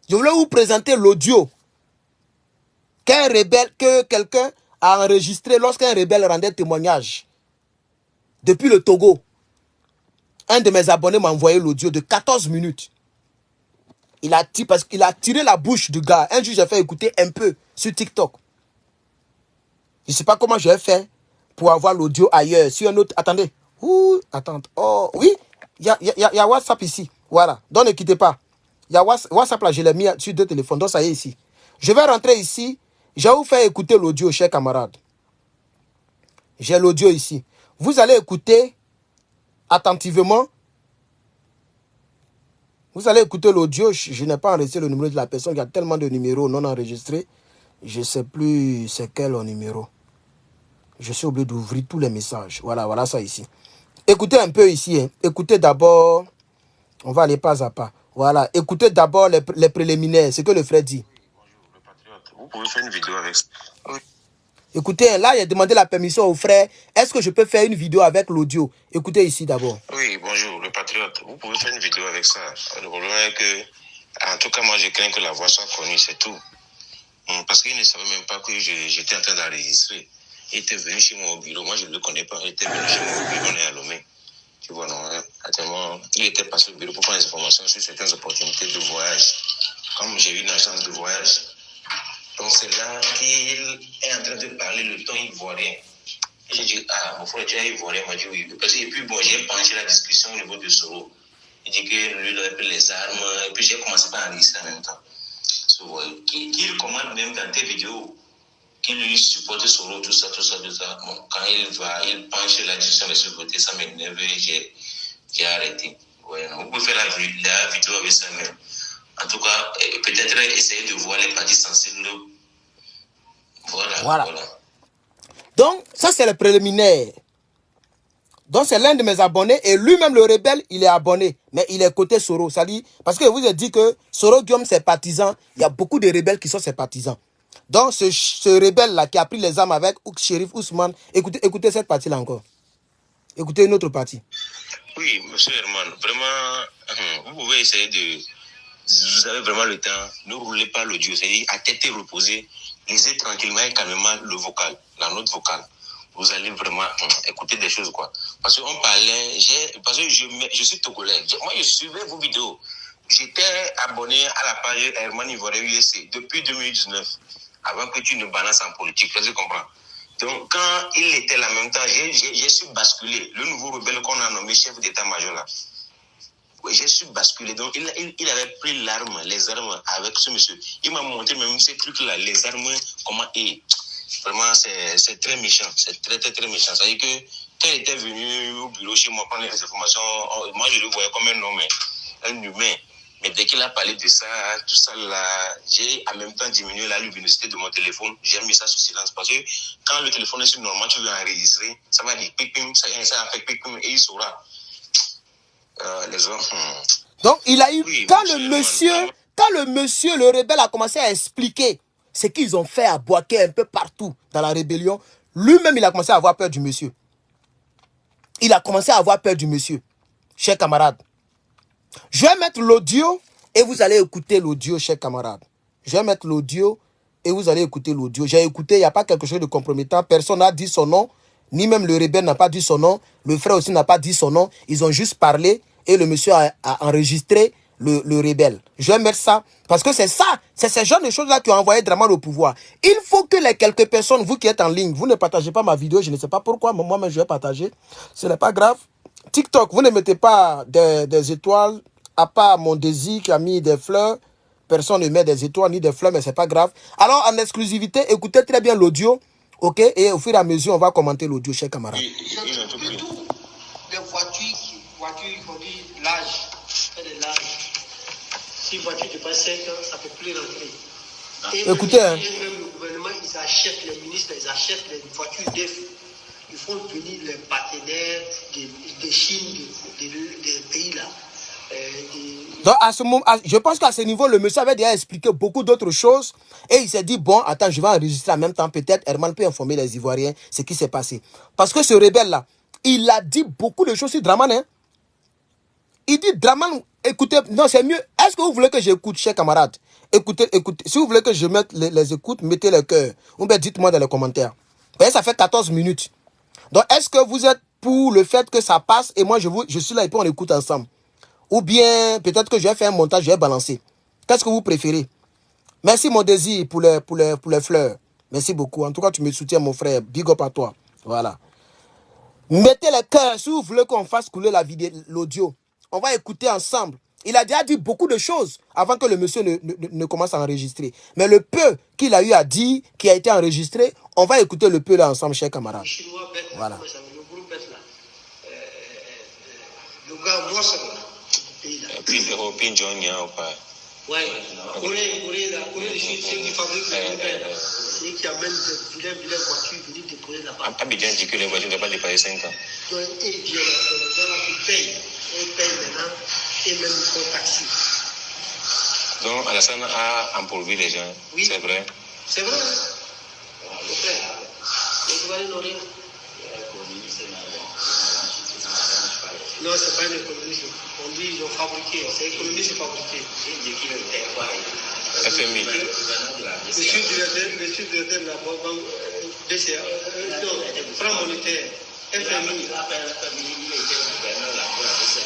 Je voulais vous présenter l'audio que quelqu'un a enregistré lorsqu'un rebelle rendait témoignage. Depuis le Togo. Un de mes abonnés m'a envoyé l'audio de 14 minutes. Parce qu'il a tiré la bouche du gars. Un jour, j'ai fait écouter un peu sur TikTok. Je ne sais pas comment je vais faire pour avoir l'audio ailleurs. Sur un autre... Attendez. Attends. Oh, oui. Il y a WhatsApp ici. Voilà. Donc, ne quittez pas. Il y a WhatsApp là, je l'ai mis sur 2 téléphones. Donc, ça y est ici. Je vais rentrer ici. Je vais vous faire écouter l'audio, chers camarades. J'ai l'audio ici. Vous allez écouter attentivement. Vous allez écouter l'audio. Je n'ai pas enregistré le numéro de la personne. Il y a tellement de numéros non enregistrés. Je ne sais plus c'est quel numéro. Je suis obligé d'ouvrir tous les messages. Voilà, voilà ça ici. Écoutez un peu ici. Hein. Écoutez d'abord. On va aller pas à pas. Voilà. Écoutez d'abord les préliminaires. Ce que le frère dit. Bonjour, le patriote. Vous pouvez faire une vidéo avec ça. Oui. Écoutez, là, il a demandé la permission au frère. Est-ce que je peux faire une vidéo avec l'audio? Écoutez ici d'abord. Oui, bonjour, le patriote. Vous pouvez faire une vidéo avec ça. Le problème est que, en tout cas, moi, je crains que la voix soit connue, c'est tout. Parce qu'il ne savait même pas que j'étais en train d'enregistrer. Il était venu chez moi au bureau. Moi, je ne le connais pas. Il était venu chez moi au bureau, on est à Lomé. Tu vois, non, actuellement, il était passé au bureau pour prendre des informations sur certaines opportunités de voyage. Comme j'ai eu une agence de voyage. Donc, c'est là qu'il est en train de parler le temps ivoirien. Et j'ai dit, ah, mon frère, tu es ivoirien? Il m'a dit oui. Et puis, bon, j'ai penché la discussion au niveau de Soro. Il dit que lui, il avait pris les armes. Et puis, j'ai commencé par enregistrer en même temps. Qu'il commande même dans tes vidéos. Qu'il lui supporte Soro, tout ça. Bon, quand il penche la discussion de ce côté, ça m'énerve et j'ai arrêté. Ouais, vous pouvez faire la vidéo avec ça même. En tout cas, peut-être essayer de voir les parties sensibles. Voilà. Donc, ça c'est le préliminaire. Donc, c'est l'un de mes abonnés. Et lui-même, le rebelle, il est abonné. Mais il est côté Soro. Ça dit, parce que je vous ai dit que Soro Guillaume, ses partisans, il y a beaucoup de rebelles qui sont ses partisans. Donc, ce rebelle-là qui a pris les armes avec Shérif Ousmane, écoutez cette partie-là encore. Écoutez une autre partie. Oui, monsieur Herman, vraiment, vous pouvez essayer de... Vous avez vraiment le temps, ne roulez pas l'audio, c'est-à-dire à tête reposée, lisez tranquillement et calmement le vocal, la note vocale. Vous allez vraiment écouter des choses, quoi. Parce qu'on parlait, parce que je suis togolais. Moi, je suivais vos vidéos. J'étais abonné à la page Herman Ivoirien USC depuis 2019, avant que tu ne balances en politique, tu comprends? Donc, quand il était là en même temps, j'ai su basculer. Le nouveau rebelle qu'on a nommé chef d'état-major là. J'ai su basculer. Donc, il avait pris les armes avec ce monsieur. Il m'a montré même ces trucs-là, les armes, comment et vraiment, c'est très méchant. C'est très, très, très méchant. C'est-à-dire que quand il était venu au bureau chez moi prendre les informations, moi, je le voyais comme un homme, un humain. Mais dès qu'il a parlé de ça, tout ça là, j'ai en même temps diminué la luminosité de mon téléphone. J'ai mis ça sous silence parce que quand le téléphone est sur normal, tu veux enregistrer, ça va dire pipim, ça a fait pipim et il saura. Les hommes. Donc, il a eu, oui, quand le monsieur, le rebelle a commencé à expliquer ce qu'ils ont fait à Boaké un peu partout dans la rébellion, lui-même, il a commencé à avoir peur du monsieur. Il a commencé à avoir peur du monsieur. Chers camarades, je vais mettre l'audio et vous allez écouter l'audio, chers camarades. Je vais mettre l'audio et vous allez écouter l'audio. J'ai écouté, il n'y a pas quelque chose de compromettant. Personne n'a dit son nom. Ni même le rebelle n'a pas dit son nom. Le frère aussi n'a pas dit son nom. Ils ont juste parlé et le monsieur a enregistré le rebelle. Je vais mettre ça parce que c'est ça. C'est ce genre de choses-là qui ont envoyé Draman au pouvoir. Il faut que les quelques personnes, vous qui êtes en ligne, vous ne partagez pas ma vidéo. Je ne sais pas pourquoi, mais moi-même je vais partager. Ce n'est pas grave. TikTok, vous ne mettez pas des étoiles. À part mon désir qui a mis des fleurs. Personne ne met des étoiles ni des fleurs, mais ce n'est pas grave. Alors, en exclusivité, écoutez très bien l'audio. Ok, et au fur et à mesure, on va commenter l'audio, chers camarades. Les voitures, il faut dire l'âge. Si une voiture dépasse 5 ans, ça ne peut plus rentrer. Et écoutez, même le gouvernement, ils achètent, les ministres, ils achètent les voitures d'EF. Ils font venir les partenaires de Chine, des pays là. Donc, à ce moment, je pense qu'à ce niveau, le monsieur avait déjà expliqué beaucoup d'autres choses. Et il s'est dit, bon, attends, je vais enregistrer en même temps. Peut-être Herman peut informer les Ivoiriens ce qui s'est passé. Parce que ce rebelle-là, il a dit beaucoup de choses sur Draman. Hein? Il dit, Draman, écoutez, non, c'est mieux. Est-ce que vous voulez que j'écoute, chers camarades? Écoutez. Si vous voulez que je mette les écoutes, mettez le cœur. Ou bien dites-moi dans les commentaires. Vous voyez, ça fait 14 minutes. Donc, est-ce que vous êtes pour le fait que ça passe et moi, je suis là et puis on écoute ensemble? Ou bien, peut-être que je vais faire un montage, je vais balancer. Qu'est-ce que vous préférez? Merci, mon désir, pour les fleurs. Merci beaucoup. En tout cas, tu me soutiens, mon frère. Big up à toi. Voilà. Mettez le cœur si vous voulez qu'on fasse couler la vidéo, l'audio. On va écouter ensemble. Il a déjà dit beaucoup de choses avant que le monsieur ne commence à enregistrer. Mais le peu qu'il a eu à dire, qui a été enregistré, on va écouter le peu là ensemble, chers camarades. Voilà. Le gars, moi, ça va. Puis Européen John, ou pas? Ouais, Corée, ceux qui fabriquent les rebelles. c'est qui amène de vilaines voitures venir déposer là-bas. Abidjan dit que les voitures ne doivent pas dépasser 5 ans. Donc, et bien, les gens là qui payent, ils payent maintenant, et même ils font taxi. Donc, Alassane a empolvé les gens, oui. C'est vrai. C'est vrai, au frère. Donc, vous allez nourrir. Non, c'est pas un économiste. On dit qu'ils ont fabriqué. C'est économiste fabriqué. FMI. Monsieur directeur de la banque, BCA, Franc monétaire, FMI.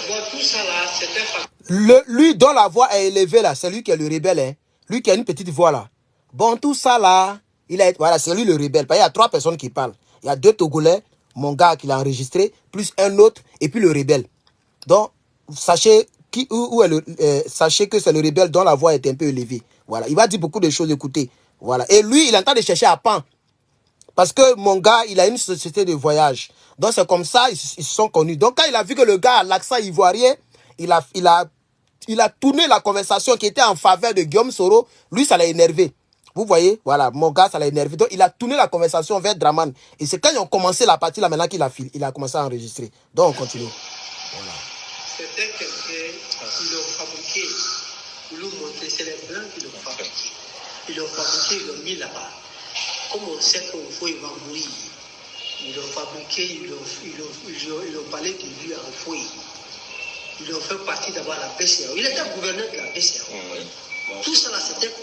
Bon, tout ça là, c'était lui dont la voix est élevée là, c'est lui qui est le rebelle. Hein. Lui qui a une petite voix là. Bon, tout ça là, voilà, c'est lui le rebelle. Il y a 3 personnes qui parlent. Il y a 2 Togolais, mon gars qui l'a enregistré, plus un autre, et puis le rebelle. Donc, sachez sachez que c'est le rebelle dont la voix est un peu élevée. Voilà, il va dire beaucoup de choses, écoutez. Voilà, et lui, il est en train de chercher à Pan. Parce que mon gars, il a une société de voyage. Donc, c'est comme ça, ils se sont connus. Donc, quand il a vu que le gars a l'accent ivoirien, il a tourné la conversation qui était en faveur de Guillaume Soro. Lui, ça l'a énervé. Vous voyez, voilà, mon gars, ça l'a énervé. Donc, il a tourné la conversation vers Draman. Et c'est quand ils ont commencé la partie là, maintenant qu'il a commencé à enregistrer. Donc, on continue. Voilà. C'était quelqu'un qui l'ont fabriqué. Ils l'ont montré, c'est les Blancs qui l'ont fabriqué. Ils l'ont fabriqué, ils l'ont mis là-bas. Comme on sait qu'au fond, il va mourir. Ils l'ont fabriqué, ils ont parlé de lui en fouille. Ils l'ont fait partie d'abord à la BCA. Il était gouverneur de la BCA. Tout ça là, c'était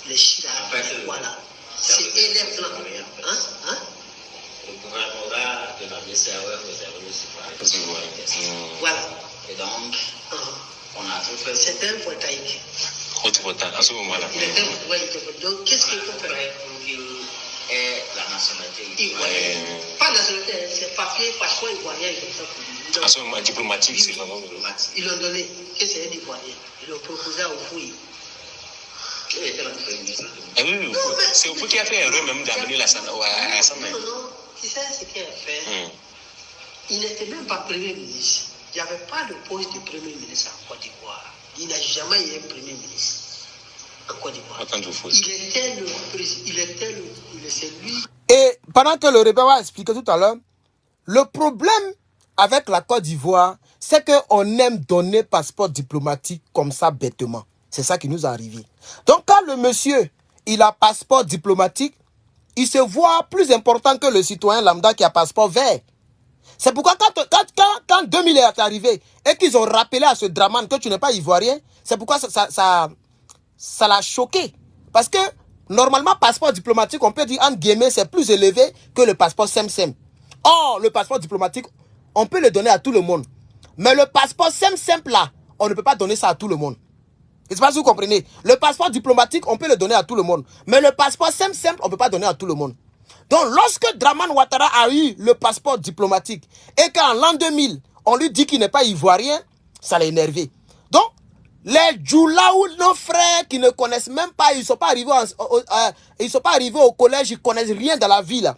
les Chira. Voilà. C'est les Blancs. Hein? Le gouvernorat de la BCA vous avez voilà. Et donc, on a tout fait. C'était un voltaïque. À ce moment-là. Il était voltaïque. Donc, qu'est-ce qu'il faut faire pour qu'il ait la nationalité ivoirienne? Pas nationalité, c'est papier, passeport ivoirien. À ce moment diplomatique, c'est vraiment diplomatique. Ils l'ont donné, que c'est un ivoirien. Ils l'ont proposé au fouille. Il était le premier ministre. Oui, c'est au fouille qui a fait erreur même d'amener la Sana. Non. Tu sais ce qu'il a fait? Il n'était même pas premier ministre. Il n'y avait pas de poste de premier ministre en Côte d'Ivoire. Il n'a jamais eu un premier ministre en Côte d'Ivoire. C'est lui. Et pendant que le rebelle va expliquer tout à l'heure, le problème avec la Côte d'Ivoire, c'est qu'on aime donner passeport diplomatique comme ça bêtement. C'est ça qui nous est arrivé. Donc quand le monsieur, il a passeport diplomatique, il se voit plus important que le citoyen lambda qui a passeport vert. C'est pourquoi quand 2000 est arrivé et qu'ils ont rappelé à ce Draman que tu n'es pas ivoirien, c'est pourquoi ça l'a choqué. Parce que normalement, passeport diplomatique, on peut dire entre guillemets, c'est plus élevé que le passeport SEM-SEM. Or, le passeport diplomatique, on peut le donner à tout le monde. Mais le passeport SEM-SEM là, on ne peut pas donner ça à tout le monde. Je ne sais pas si vous comprenez. Le passeport diplomatique, on peut le donner à tout le monde. Mais le passeport SEM-SEM, on ne peut pas donner à tout le monde. Donc, lorsque Draman Ouattara a eu le passeport diplomatique et qu'en l'an 2000, on lui dit qu'il n'est pas ivoirien, ça l'a énervé. Donc, les Djoulaou, nos frères qui ne connaissent même pas, ils ne sont pas arrivés au collège, ils ne connaissent rien dans la vie là.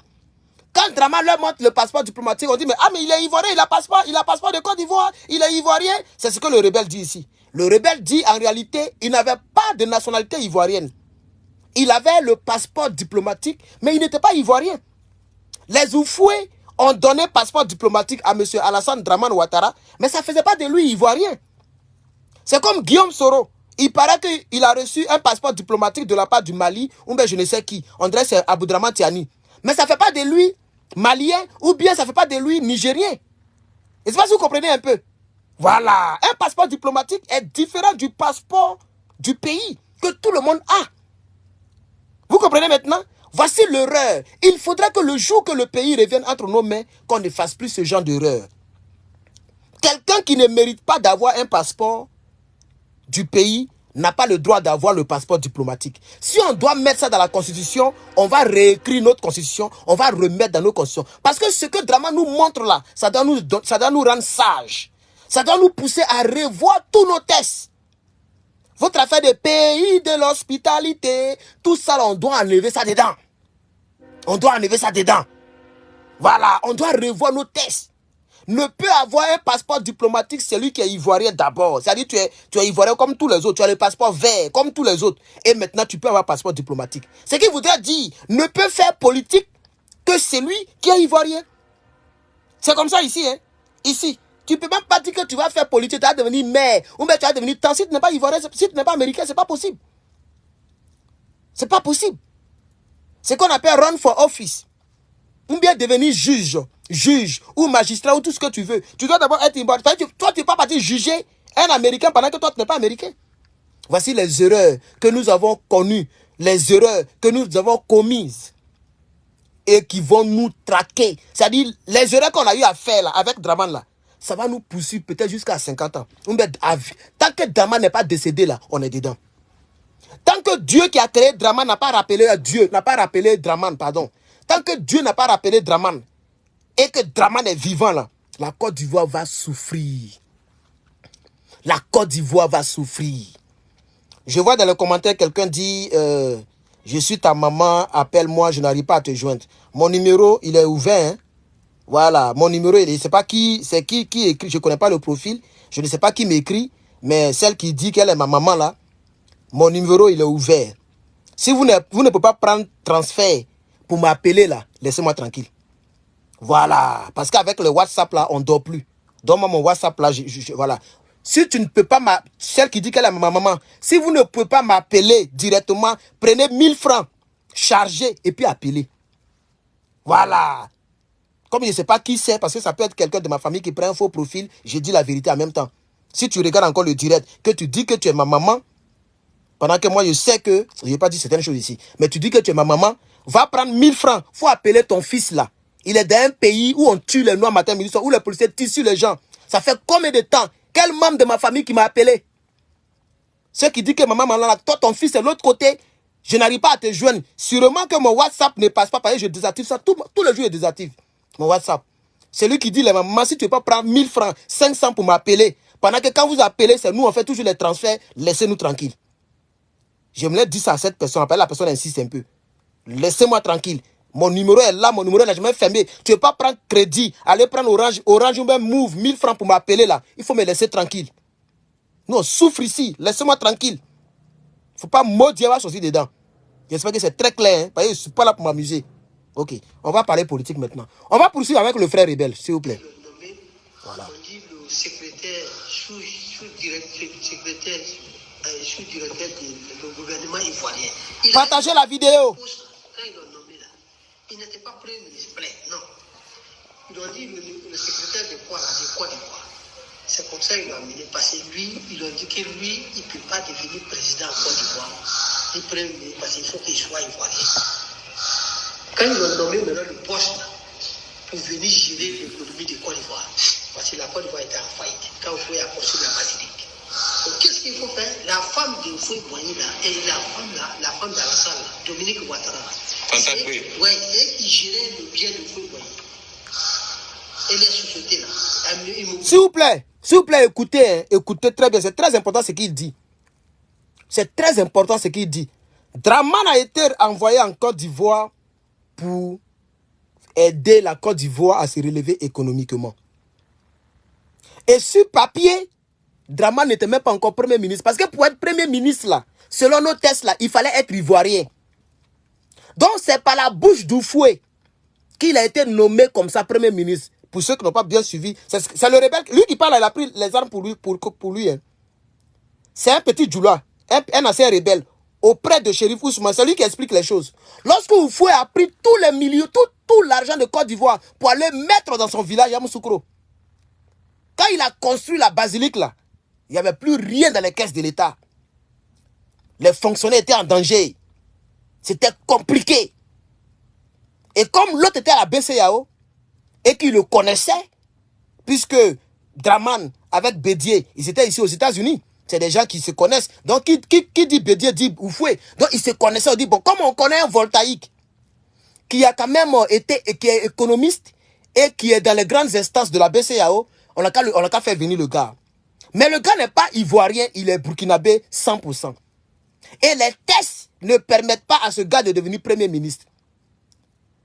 Quand Draman leur montre le passeport diplomatique, on dit mais il est ivoirien, il a passeport de Côte d'Ivoire, il est ivoirien. C'est ce que le rebelle dit ici. Le rebelle dit en réalité, il n'avait pas de nationalité ivoirienne. Il avait le passeport diplomatique, mais il n'était pas ivoirien. Les Oufoués ont donné passeport diplomatique à M. Alassane Draman Ouattara, mais ça ne faisait pas de lui ivoirien. C'est comme Guillaume Soro. Il paraît qu'il a reçu un passeport diplomatique de la part du Mali, ou bien je ne sais qui. On dirait que c'est Aboudraman Tiani. Mais ça ne fait pas de lui malien, ou bien ça ne fait pas de lui nigérien. Et c'est pas si vous comprenez un peu. Voilà. Un passeport diplomatique est différent du passeport du pays que tout le monde a. Vous comprenez maintenant? Voici l'erreur. Il faudrait que le jour que le pays revienne entre nos mains, qu'on ne fasse plus ce genre d'erreur. Quelqu'un qui ne mérite pas d'avoir un passeport du pays n'a pas le droit d'avoir le passeport diplomatique. Si on doit mettre ça dans la constitution, on va réécrire notre constitution, on va remettre dans nos constitutions. Parce que ce que Draman nous montre là, ça doit nous rendre sages. Ça doit nous pousser à revoir tous nos tests. Votre affaire de pays de l'hospitalité, tout ça, là, on doit enlever ça dedans. On doit enlever ça dedans. Voilà, on doit revoir nos tests. ne peut avoir un passeport diplomatique, celui qui est ivoirien d'abord. C'est-à-dire tu es ivoirien comme tous les autres, tu as le passeport vert comme tous les autres. Et maintenant, tu peux avoir un passeport diplomatique. Ce qui voudrait dire, ne peut faire politique que celui qui est ivoirien. C'est comme ça ici, hein. Ici. Tu ne peux même pas dire que tu vas faire politique, tu vas devenir maire, ou bien tu vas devenir tant. Si tu n'es pas ivoirien, si tu n'es pas américain, c'est pas possible. C'est pas possible. C'est qu'on appelle run for office. Ou bien devenir juge ou magistrat ou tout ce que tu veux. Tu dois d'abord être ivoirien. Toi, tu ne peux pas partir juger un Américain pendant que toi, tu n'es pas américain. Voici les erreurs que nous avons connues, les erreurs que nous avons commises et qui vont nous traquer. C'est-à-dire, les erreurs qu'on a eu à faire là, avec Draman là, ça va nous poursuivre peut-être jusqu'à 50 ans. Tant que Draman n'est pas décédé là, on est dedans. Tant que Dieu qui a créé Draman n'a pas rappelé Draman, pardon. Tant que Dieu n'a pas rappelé Draman et que Draman est vivant là, la Côte d'Ivoire va souffrir. La Côte d'Ivoire va souffrir. Je vois dans les commentaires quelqu'un dit je suis ta maman, appelle-moi, je n'arrive pas à te joindre. Mon numéro, il est ouvert. Hein? Voilà, mon numéro, je ne sais pas qui, c'est qui écrit, je ne connais pas le profil, je ne sais pas qui m'écrit, mais celle qui dit qu'elle est ma maman là, mon numéro, il est ouvert. Si vous ne pouvez pas prendre transfert pour m'appeler là, laissez-moi tranquille. Voilà, parce qu'avec le WhatsApp là, on ne dort plus. Donne-moi mon WhatsApp là, voilà. Si tu ne peux pas, celle qui dit qu'elle est ma maman, si vous ne pouvez pas m'appeler directement, prenez 1000 francs, chargez et puis appelez. Voilà. Comme je ne sais pas qui c'est, parce que ça peut être quelqu'un de ma famille qui prend un faux profil, je dis la vérité en même temps. Si tu regardes encore le direct, que tu dis que tu es ma maman, pendant que moi je sais que, je n'ai pas dit certaines choses ici, mais tu dis que tu es ma maman, va prendre 1000 francs, il faut appeler ton fils là. Il est dans un pays où on tue les noirs matin, midi, soir, où les policiers tissuent les gens. Ça fait combien de temps? Quel membre de ma famille qui m'a appelé? Ceux qui disent que ma maman là, toi ton fils est de l'autre côté, je n'arrive pas à te joindre. Sûrement que mon WhatsApp ne passe pas, parce que je désactive ça, tous les jours je désactive mon WhatsApp. Celui qui dit, les mamans, si tu ne peux pas prendre 1000 francs, 500 pour m'appeler, pendant que quand vous appelez, c'est nous, on fait toujours les transferts, laissez-nous tranquilles. Je me l'ai dit ça à cette personne, après la personne insiste un peu. Laissez-moi tranquille. Mon numéro est là, mon numéro est là, je m'ai fermé. Tu ne peux pas prendre crédit, aller prendre Orange ou même Move, 1000 francs pour m'appeler là. Il faut me laisser tranquille. Nous, on souffre ici, laissez-moi tranquille. Il ne faut pas maudire ma aussi dedans. J'espère que c'est très clair, hein, parce que je ne suis pas là pour m'amuser. Ok, on va parler politique maintenant. On va poursuivre avec le frère rebelle, s'il vous plaît. Voilà. On dit le secrétaire, sous-directeur du gouvernement ivoirien. Partagez la vidéo. Quand ils l'ont nommé là, il n'était pas premier ministre plein, non. Ils ont dit le secrétaire de quoi là, de Côte d'Ivoire. C'est comme ça qu'ils l'ont amené, parce que lui, ils ont dit que lui, il ne peut pas devenir président en Côte d'Ivoire. Il premier ministre parce qu'il faut qu'il soit ivoirien. Quand ils ont nommé maintenant le poste là, pour venir gérer l'économie de Côte d'Ivoire, parce que la Côte d'Ivoire était en faillite, quand vous pouvez construire la basilique. Donc qu'est-ce qu'il faut faire? La femme de Foy-Boigny là, et la femme d'Alassane là, Dominique Ouattara, c'est elle qui gérait le bien de Foy-Boigny. Et les sociétés là. S'il vous plaît, écoutez, hein, écoutez très bien, c'est très important ce qu'il dit. C'est très important ce qu'il dit. Draman a été envoyé en Côte d'Ivoire pour aider la Côte d'Ivoire à se relever économiquement. Et sur papier, Draman n'était même pas encore premier ministre. Parce que pour être premier ministre, là, selon nos tests, là, il fallait être ivoirien. Donc, c'est par la bouche d'Oufoué qu'il a été nommé comme ça premier ministre. Pour ceux qui n'ont pas bien suivi, c'est le rebelle. Lui qui parle, il a pris les armes pour lui. Hein. C'est un petit djoula, un ancien rebelle, auprès de Chérif Ousmane. C'est lui qui explique les choses. Lorsque Oufoué a pris tous les millions, tout l'argent de Côte d'Ivoire pour aller mettre dans son village, Yamoussoukro. Quand il a construit la basilique là, il n'y avait plus rien dans les caisses de l'État. Les fonctionnaires étaient en danger. C'était compliqué. Et comme l'autre était à la BCAO, et qu'il le connaissait, puisque Draman avec Bédier, ils étaient ici aux États-Unis. C'est des gens qui se connaissent. Donc, qui dit Bédier dit Oufoué. Donc, ils se connaissaient. On dit, bon, comme on connaît un voltaïque, qui a quand même été, qui est économiste, et qui est dans les grandes instances de la BCAO, on n'a qu'à faire venir le gars. Mais le gars n'est pas ivoirien, il est burkinabé 100%. Et les tests ne permettent pas à ce gars de devenir premier ministre.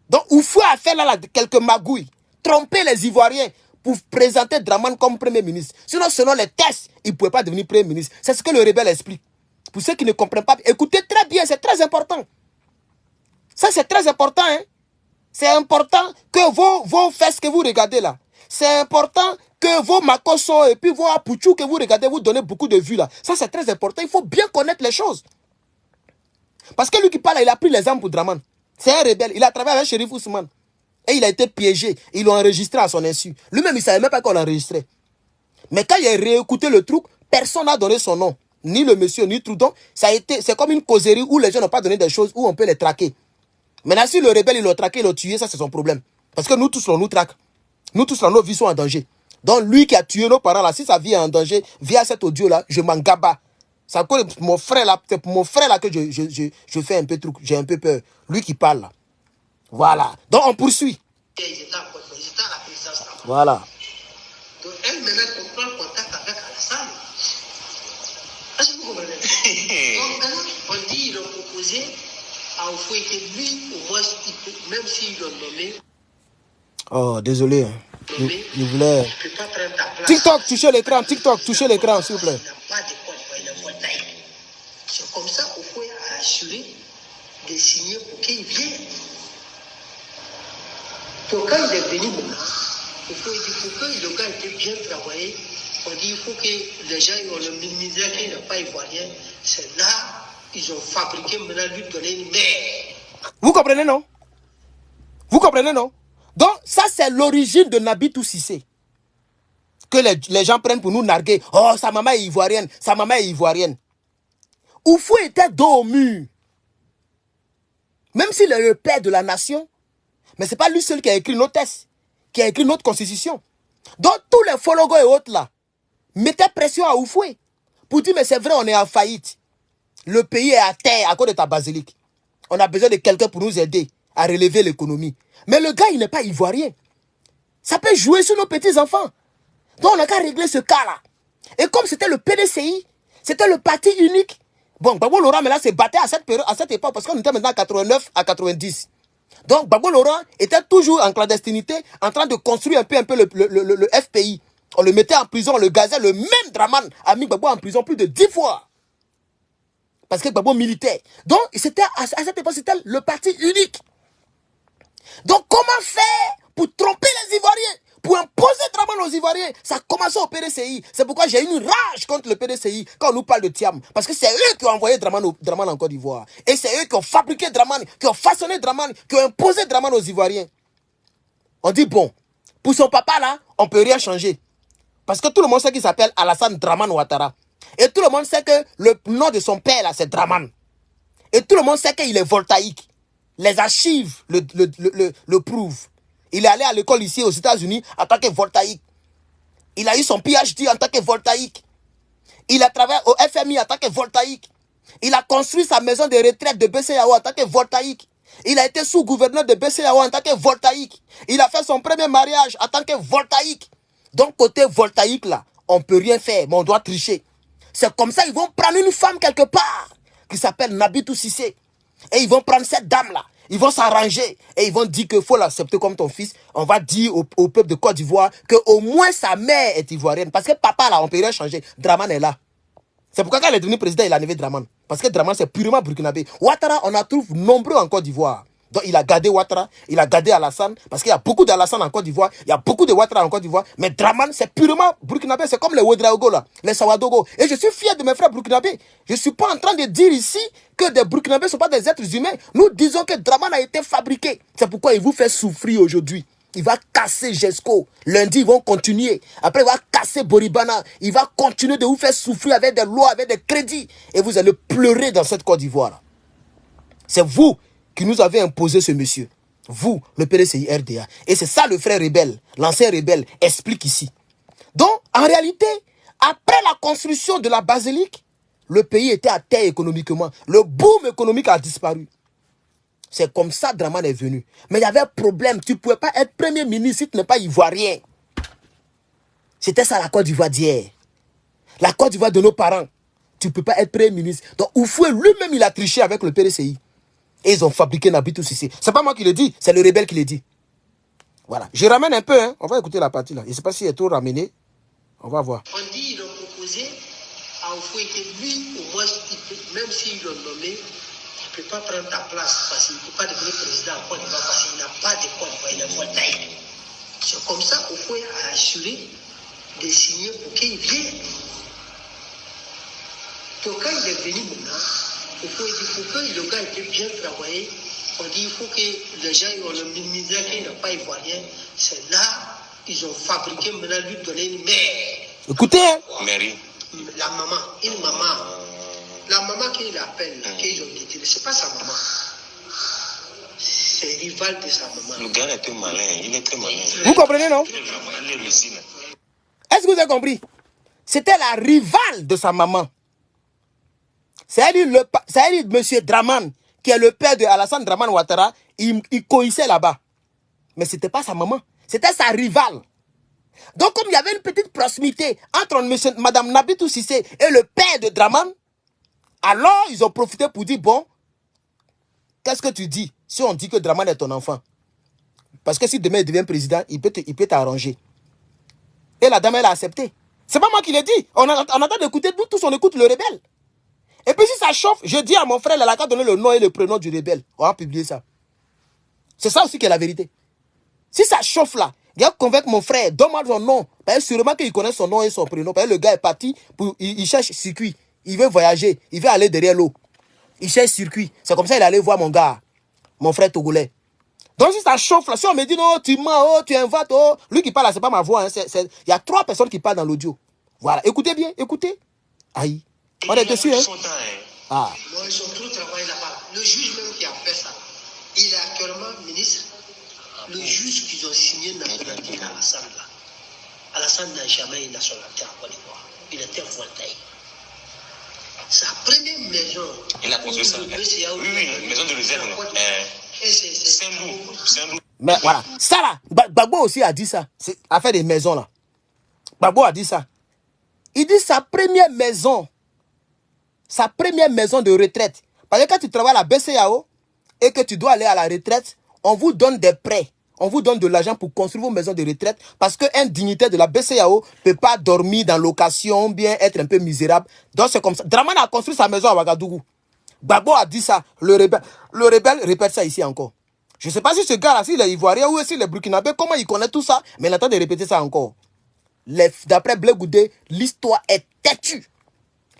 Donc, Oufoué a fait là quelques magouilles, tromper les Ivoiriens pour présenter Draman comme Premier ministre. Sinon, selon les tests, il ne pouvait pas devenir Premier ministre. C'est ce que le rebelle explique. Pour ceux qui ne comprennent pas, écoutez très bien, c'est très important. Ça, c'est très important. Hein? C'est important que vos fesses que vous regardez là, c'est important que vos Makoso et puis vos Apuchou que vous regardez, vous donnez beaucoup de vues là. Ça, c'est très important. Il faut bien connaître les choses. Parce que lui qui parle, il a pris l'exemple pour Draman. C'est un rebelle. Il a travaillé avec Shérif Ousmane. Et il a été piégé. Ils l'ont enregistré à son insu. Lui-même, il ne savait même pas qu'on l'enregistrait. Mais quand il a réécouté le truc, personne n'a donné son nom. Ni le monsieur, ni Trudon. C'est comme une causerie où les gens n'ont pas donné des choses, où on peut les traquer. Maintenant, si le rebelle, il l'a traqué, il l'a tué, ça c'est son problème. Parce que nous tous, on nous traque. Nous tous, nos vies sont en danger. Donc lui qui a tué nos parents là, si sa vie est en danger, via cet audio là, je m'en gaba. C'est encore mon frère là, c'est pour mon frère là que je fais un peu truc, j'ai un peu peur. Lui qui parle là. Voilà. Donc on poursuit. Voilà. Donc elle maintenant comprend le contact avec Alassane. Est-ce que vous comprenez? Donc maintenant, on dit, ils ont proposé à Oufoué que lui, au moins, même s'ils l'ont nommé. Oh, désolé. Il voulait. Tu peux pas prendre ta place. TikTok, touchez l'écran, TikTok, touchez l'écran, s'il vous plaît. Il n'a pas de quoi, il est voltaïque. C'est comme ça qu'Oufoué a assuré de signer pour qu'il vienne. Donc quand il est venu maintenant, il faut que le gars était bien travaillé. On dit qu'il faut que les gens ont le ministère qui n'est pas ivoirien. C'est là ils ont fabriqué maintenant lui donner une mère. Vous comprenez, non? Vous comprenez, non? Donc, ça, c'est l'origine de Nabitou Cissé. Que les gens prennent pour nous narguer. Oh, sa maman est ivoirienne. Sa maman est ivoirienne. Oufou était dos au mur. Même s'il est le père de la nation, mais ce n'est pas lui seul qui a écrit nos tests, qui a écrit notre constitution. Donc, tous les Fologo et autres là, mettaient pression à Oufoué pour dire, mais c'est vrai, on est en faillite. Le pays est à terre à cause de ta basilique. On a besoin de quelqu'un pour nous aider à relever l'économie. Mais le gars, il n'est pas ivoirien. Ça peut jouer sur nos petits-enfants. Donc, on n'a qu'à régler ce cas-là. Et comme c'était le PDCI, c'était le parti unique. Bon, Gbagbo Laurent, mais là, s'est battu à cette époque, parce qu'on était maintenant à 89 à 90. Donc, Gbagbo Laurent était toujours en clandestinité, en train de construire un peu le FPI. On le mettait en prison, on le gazait. Le même Draman a mis Gbagbo en prison plus de 10 fois. Parce que Gbagbo militait. Donc, c'était à cette époque, c'était le parti unique. Donc, comment faire pour tromper les Ivoiriens? Pour imposer Draman aux Ivoiriens? Ça a commencé au PDCI. C'est pourquoi j'ai une rage contre le PDCI quand on nous parle de Thiam. Parce que c'est eux qui ont envoyé Draman en Côte d'Ivoire. Et c'est eux qui ont fabriqué Draman, qui ont façonné Draman, qui ont imposé Draman aux Ivoiriens. On dit, bon, pour son papa là, on ne peut rien changer. Parce que tout le monde sait qu'il s'appelle Alassane Draman Ouattara. Et tout le monde sait que le nom de son père là, c'est Draman. Et tout le monde sait qu'il est voltaïque. Les archives le prouvent. Il est allé à l'école ici aux États-Unis en tant que voltaïque. Il a eu son PhD en tant que voltaïque. Il a travaillé au FMI en tant que voltaïque. Il a construit sa maison de retraite de BCAO en tant que voltaïque. Il a été sous-gouverneur de BCAO en tant que voltaïque. Il a fait son premier mariage en tant que voltaïque. Donc, côté voltaïque, là, on ne peut rien faire, mais on doit tricher. C'est comme ça, ils vont prendre une femme quelque part qui s'appelle Nabitou Cissé. Et ils vont prendre cette dame-là. Ils vont s'arranger et ils vont dire qu'il faut l'accepter comme ton fils. On va dire au peuple de Côte d'Ivoire qu'au moins sa mère est ivoirienne. Parce que papa, là, on ne peut rien changer. Draman est là. C'est pourquoi quand il est devenu président, il a enlevé Draman. Parce que Draman, c'est purement burkinabé. Ouattara, on en trouve nombreux en Côte d'Ivoire. Donc il a gardé Ouattara, il a gardé Alassane, parce qu'il y a beaucoup d'Alassane en Côte d'Ivoire, il y a beaucoup de Ouattara en Côte d'Ivoire, mais Draman, c'est purement burkinabé, c'est comme les Ouedraogo là, les Sawadogo. Et je suis fier de mes frères burkinabés. Je ne suis pas en train de dire ici que des burkinabés ne sont pas des êtres humains. Nous disons que Draman a été fabriqué. C'est pourquoi il vous fait souffrir aujourd'hui. Il va casser Jesco. Lundi, ils vont continuer. Après, il va casser Boribana. Il va continuer de vous faire souffrir avec des lois, avec des crédits. Et vous allez pleurer dans cette Côte d'Ivoire. C'est vous qui nous avez imposé ce monsieur. Vous, le PDCI RDA. Et c'est ça le frère rebelle, l'ancien rebelle, explique ici. Donc, en réalité, après la construction de la basilique, le pays était à terre économiquement. Le boom économique a disparu. C'est comme ça que Draman est venu. Mais il y avait un problème. Tu ne pouvais pas être premier ministre si tu n'es pas ivoirien. C'était ça la Côte d'Ivoire d'hier. La Côte d'Ivoire de nos parents. Tu ne peux pas être premier ministre. Donc Oufoué lui-même, il a triché avec le PDCI. Et ils ont fabriqué Nabitou Cissé. Ce n'est pas moi qui le dis, c'est le rebelle qui le dit. Voilà. Je ramène un peu, hein. On va écouter la partie là. Je ne sais pas s'il est trop ramené. On va voir. On dit qu'ils ont proposé à Oufoué que lui, au moins, même s'ils l'ont nommé, il ne peut pas prendre ta place parce qu'il ne peut pas devenir président en Côte d'Ivoire parce qu'il n'a pas de Côte d'Ivoire, il a pas taille. C'est comme ça Oufoué a assuré de signer pour qu'il vienne. Donc quand il est venu maintenant, Oufoué dit pour que le gars ait bien travaillé, on dit il faut que les gens ont le ministère qu'il n'a pas ivoirien. C'est là ils ont fabriqué maintenant lui donner une mère. Écoutez, hein. Mary. La maman, une maman. La maman qu'il appelle, qu'ils ont détenu, c'est pas sa maman. C'est rival de sa maman. Le gars est très malin, il est très malin. Vous comprenez, non? Il est réussi là. Est-ce que vous avez compris? C'était la rivale de sa maman. C'est-à-dire M. Draman, qui est le père de Alassane Draman Ouattara, il coïssait là-bas. Mais ce n'était pas sa maman, c'était sa rivale. Donc, comme il y avait une petite proximité entre Mme Nabitou Cissé et le père de Draman, alors ils ont profité pour dire, bon, qu'est-ce que tu dis si on dit que Draman est ton enfant? Parce que si demain il devient président, il peut t'arranger. Et la dame, elle a accepté. C'est pas moi qui l'ai dit. On attend d'écouter, nous tous on écoute le rebelle. Et puis si ça chauffe, je dis à mon frère, il a qu'à donner le nom et le prénom du rebelle. On va publier ça. C'est ça aussi qui est la vérité. Si ça chauffe là, il a convaincre mon frère, donne-moi son nom. Parce que sûrement qu'il connaît son nom et son prénom. Parce que le gars est parti, il cherche circuit. Il veut voyager, il veut aller derrière l'eau. Il cherche circuit. C'est comme ça qu'il allait voir mon gars, mon frère togolais. Donc si ça chauffe là, si on me dit non, tu mens, oh, tu inventes, oh, lui qui parle là, c'est pas ma voix. Hein, il y a 3 personnes qui parlent dans l'audio. Voilà, écoutez bien, écoutez. Aïe. On est dessus, hein. Ah. Non, ils ont trop travaillé là-bas. Le juge même qui a fait ça, il est actuellement ministre. Le juge qu'ils ont signé nationalité à Alassane là. Alassane n'a jamais une nationalité en Côte d'Ivoire. Il était voltaïque. Sa première maison. Il a construit ça. Oui, maison de réserve. Saint-Loup. Mais voilà, ça là, Gbagbo aussi a dit ça. C'est affaire des maisons là. Gbagbo a dit ça. Il dit sa première maison de retraite. Parce que quand tu travailles à la BCAO et que tu dois aller à la retraite, on vous donne des prêts. On vous donne de l'argent pour construire vos maisons de retraite parce qu'un dignitaire de la BCAO ne peut pas dormir dans location, bien être un peu misérable. Donc c'est comme ça. Draman a construit sa maison à Ouagadougou. Gbagbo a dit ça. Le rebelle répète ça ici encore. Je ne sais pas si ce gars-là, s'il est ivoirien ou s'il est burkinabé, comment il connaît tout ça, mais il attend de répéter ça encore. D'après Blé Goudé, l'histoire est têtue.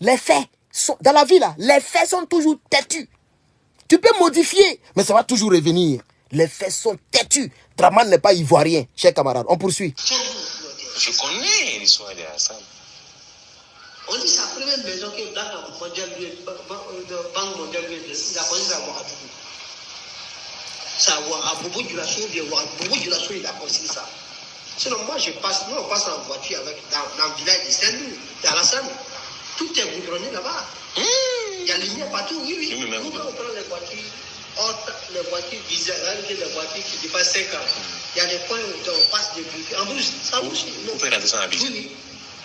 Les faits sont, dans la vie là, les faits sont toujours têtus. Tu peux modifier, mais ça va toujours revenir. Les faits sont têtus. Draman n'est pas ivoirien, chers camarades. On poursuit. Je connais l'histoire de Hassan. On dit sa première maison qui est dans la Banque mondiale, il a construit à Ouagadougou. Ça à Boubou Dioulasso, il a construit ça. Sinon, moi, nous, on passe en voiture dans le village de Saint-Loup, dans Alassane. Tout est goudronné là-bas. Il y a les lumière partout, oui. Nous, on prend les voitures bizarres, les voitures qui dépassent 5 ans. Il y a des points où on passe des bouches. En brousse, ça bouche. Vous pouvez regarder ça en habit. Oui.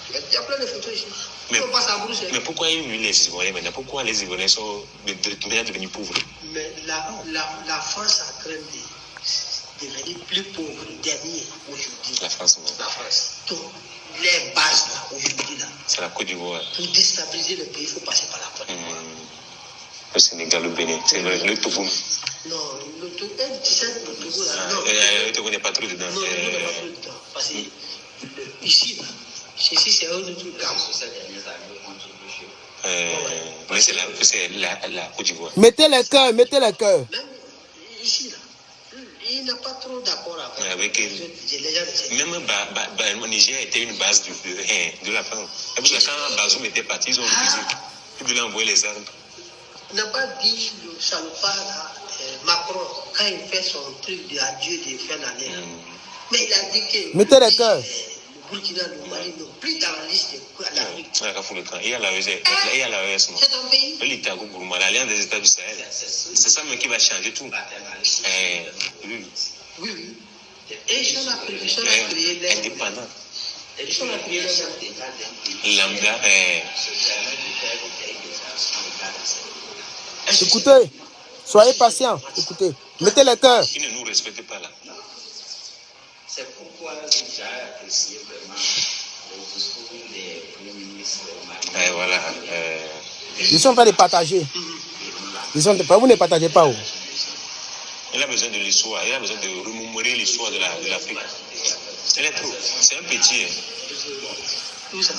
Il y a plein de photos ici. On passe en brousse. Mais pourquoi les Ivoiriens maintenant? Pourquoi les Ivoiriens sont devenus pauvres? Mais la France est en train de devenir plus pauvre, dernier aujourd'hui. La France. Donc, les bases là, aujourd'hui là. C'est la Côte d'Ivoire. Pour déstabiliser le pays, il faut passer par la Côte d'Ivoire. Le Sénégal, le Bénin, c'est le Togo. Non, le Togo, tu sais, le Togo là. Le Togo n'est pas trop dedans. Non, le Togo n'est pas trop dedans. Parce que ici, là, ici c'est un autre gamme. Mais c'est la Côte d'Ivoire. Mettez les cœurs, mettez les cœurs. Même ici là. Il n'a pas trop d'accord avec les gens. Même le Niger était une base de la France. Et puis quand Bazoum était parti, ils ont refusé. Ils voulaient envoyer les armes. Il n'a pas dit le salopard Macron quand il fait son truc d'adieu de fin d'année. Mais il a dit que mettez les cœurs. Le Burkina, le Mali, non plus dans la liste de l'Afrique. Il y a l'AES. C'est ton pays. L'Alliance des États du Sahel. C'est ça même qui va changer tout. Oui. Et ils sont créés indépendants. Ils sont créés Lambda. Écoutez, soyez patients. Écoutez, mettez les cœurs. Ils ne nous respectent pas là. C'est pourquoi j'ai apprécié vraiment le discours des premiers ministres maliens. Voilà. Ils sont en train de partager. Vous ne partagez pas où? Il a besoin de l'histoire, il a besoin de remémorer l'histoire de l'Afrique. Elle est trop. C'est un petit. Où ça?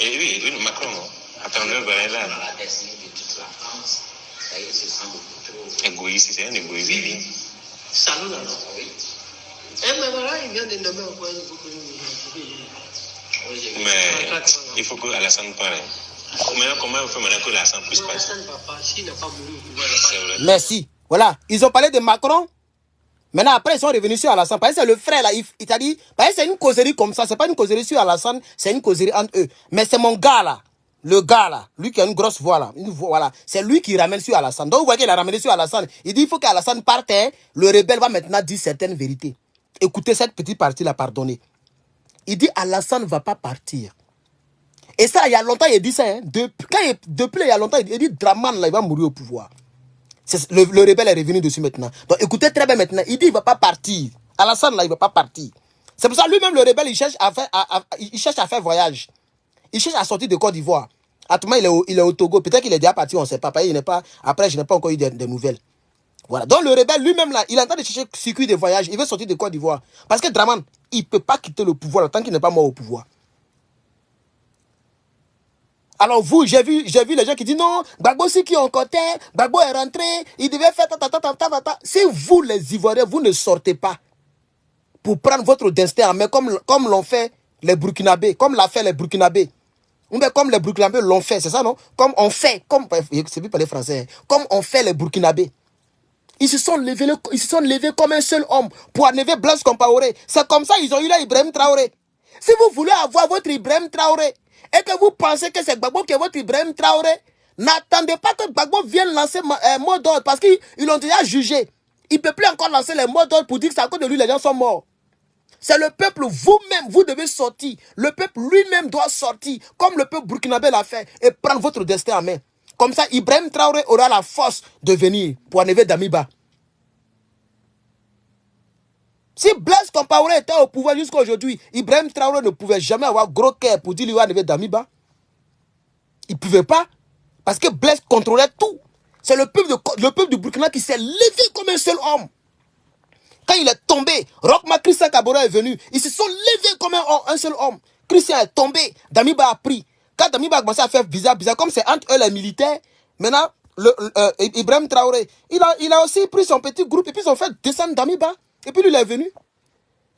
Et oui, Macron. Attendez, là. La destinée de toute la France, ça y est, se sent beaucoup trop. Égoïste, c'est un égoïste. Salon là. Oui. Mais voilà, il vient de nommer encore une beaucoup Mais il faut que Alassane parle. Comment on fait maintenant que Alassane puisse non, passer? Alassane ne va pas. S'il n'a pas voulu, C'est vrai. Merci. Voilà. Ils ont parlé de Macron. Maintenant, après, ils sont revenus sur Alassane. Parce que c'est le frère, là. Il t'a dit, parce que c'est une causerie comme ça. C'est pas une causerie sur Alassane, c'est une causerie entre eux. Mais c'est mon gars, là. Le gars, là. Lui qui a une grosse voix, là. Une voix, voilà. C'est lui qui ramène sur Alassane. Donc, vous voyez qu'il a ramené sur Alassane. Il dit, il faut qu'Alassane parte. Hein. Le rebelle va maintenant dire certaines vérités. Écoutez cette petite partie-là, pardonnez. Il dit, Alassane ne va pas partir. Et ça, il y a longtemps, il dit ça. Hein. Depuis il y a longtemps, il dit, Draman, là, il va mourir au pouvoir. Le rebelle est revenu dessus maintenant. Donc écoutez très bien maintenant. Il dit il ne va pas partir. Alassane là, il ne va pas partir. C'est pour ça lui-même le rebelle, il cherche à faire voyage. Il cherche à sortir de Côte d'Ivoire. À tout moment, il est au Togo. Peut-être qu'il est déjà parti, on ne sait pas. Après, je n'ai pas encore eu des nouvelles. Voilà. Donc le rebelle lui-même là, il est en train de chercher circuit de voyage. Il veut sortir de Côte d'Ivoire. Parce que Draman, il ne peut pas quitter le pouvoir là, tant qu'il n'est pas mort au pouvoir. Alors vous, j'ai vu les gens qui disent non, Gbagbo si qui en côté, Gbagbo est rentré, il devait faire ta. Si vous les Ivoiriens, vous ne sortez pas pour prendre votre destin en main comme l'ont fait les Burkinabés, comme l'a fait les Burkinabés. Ou bien comme les Burkinabés l'ont fait, c'est ça non? Comme on fait, c'est plus parler français, comme on fait les Burkinabés. Ils se sont levés comme un seul homme pour enlever Blaise Compaoré. C'est comme ça ils ont eu là Ibrahim Traoré. Si vous voulez avoir votre Ibrahim Traoré, et que vous pensez que c'est Gbagbo qui est votre Ibrahim Traoré, n'attendez pas que Gbagbo vienne lancer mot d'ordre parce qu'ils l'ont déjà jugé. Il ne peut plus encore lancer les mots d'ordre pour dire que c'est à cause de lui les gens sont morts. C'est le peuple, vous-même, vous devez sortir. Le peuple lui-même doit sortir, comme le peuple burkinabé l'a fait, et prendre votre destin en main. Comme ça, Ibrahim Traoré aura la force de venir pour enlever Damiba. Si Blaise Compaoré était au pouvoir jusqu'à aujourd'hui, Ibrahim Traoré ne pouvait jamais avoir gros cœur pour dire qu'il va enlever Damiba. Il ne pouvait pas. Parce que Blaise contrôlait tout. C'est le peuple du Burkina qui s'est levé comme un seul homme. Quand il est tombé, Rochma Christian Kabore est venu. Ils se sont levés comme un seul homme. Christian est tombé. Damiba a pris. Quand Damiba a commencé à faire bizarre, comme c'est entre eux les militaires, maintenant, Ibrahim Traoré, il a aussi pris son petit groupe et puis ils ont fait descendre Damiba. Et puis lui, il est venu.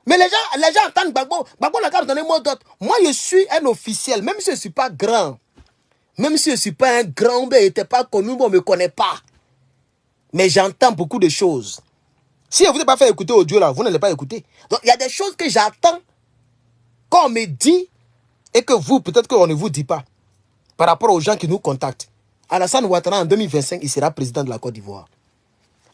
Mais les gens entendent Gbagbo. Gbagbo n'a qu'à donner mot d'autre. Moi, je suis un officiel, même si je ne suis pas grand. Même si je ne suis pas un grand, mais il n'était pas connu, on ne me connaît pas. Mais j'entends beaucoup de choses. Si je ne vous ai pas fait écouter audio là, vous n'allez pas écouter. Donc, il y a des choses que j'attends qu'on me dit et que vous, peut-être qu'on ne vous dit pas. Par rapport aux gens qui nous contactent. Alassane Ouattara, en 2025, il sera président de la Côte d'Ivoire.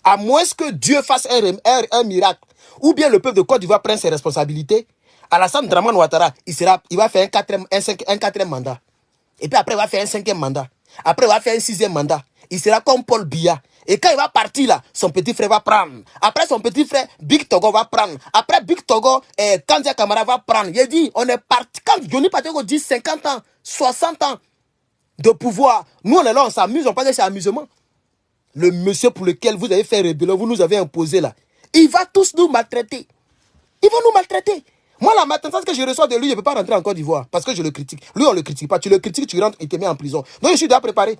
À moins que Dieu fasse un miracle, ou bien le peuple de Côte d'Ivoire prenne ses responsabilités, Alassane Draman Ouattara, il va faire un quatrième mandat. Et puis après, il va faire un 5e mandat. Après, il va faire un 6e mandat. Il sera comme Paul Biya. Et quand il va partir là, son petit frère va prendre. Après, son petit frère, Big Togo va prendre. Après, Big Togo, Kandia Kamara va prendre. Il dit, on est parti. Quand Johnny Patego dit 50 ans, 60 ans de pouvoir, nous, on est là, on s'amuse, on pense que c'est amusement. Le monsieur pour lequel vous avez fait rébellion, vous nous avez imposé là, il va tous nous maltraiter. Ils vont nous maltraiter. Moi, la maltraitance que je reçois de lui, je ne peux pas rentrer en Côte d'Ivoire parce que je le critique. Lui, on ne le critique pas. Tu le critiques, tu rentres, il te met en prison. Donc, je suis déjà préparé.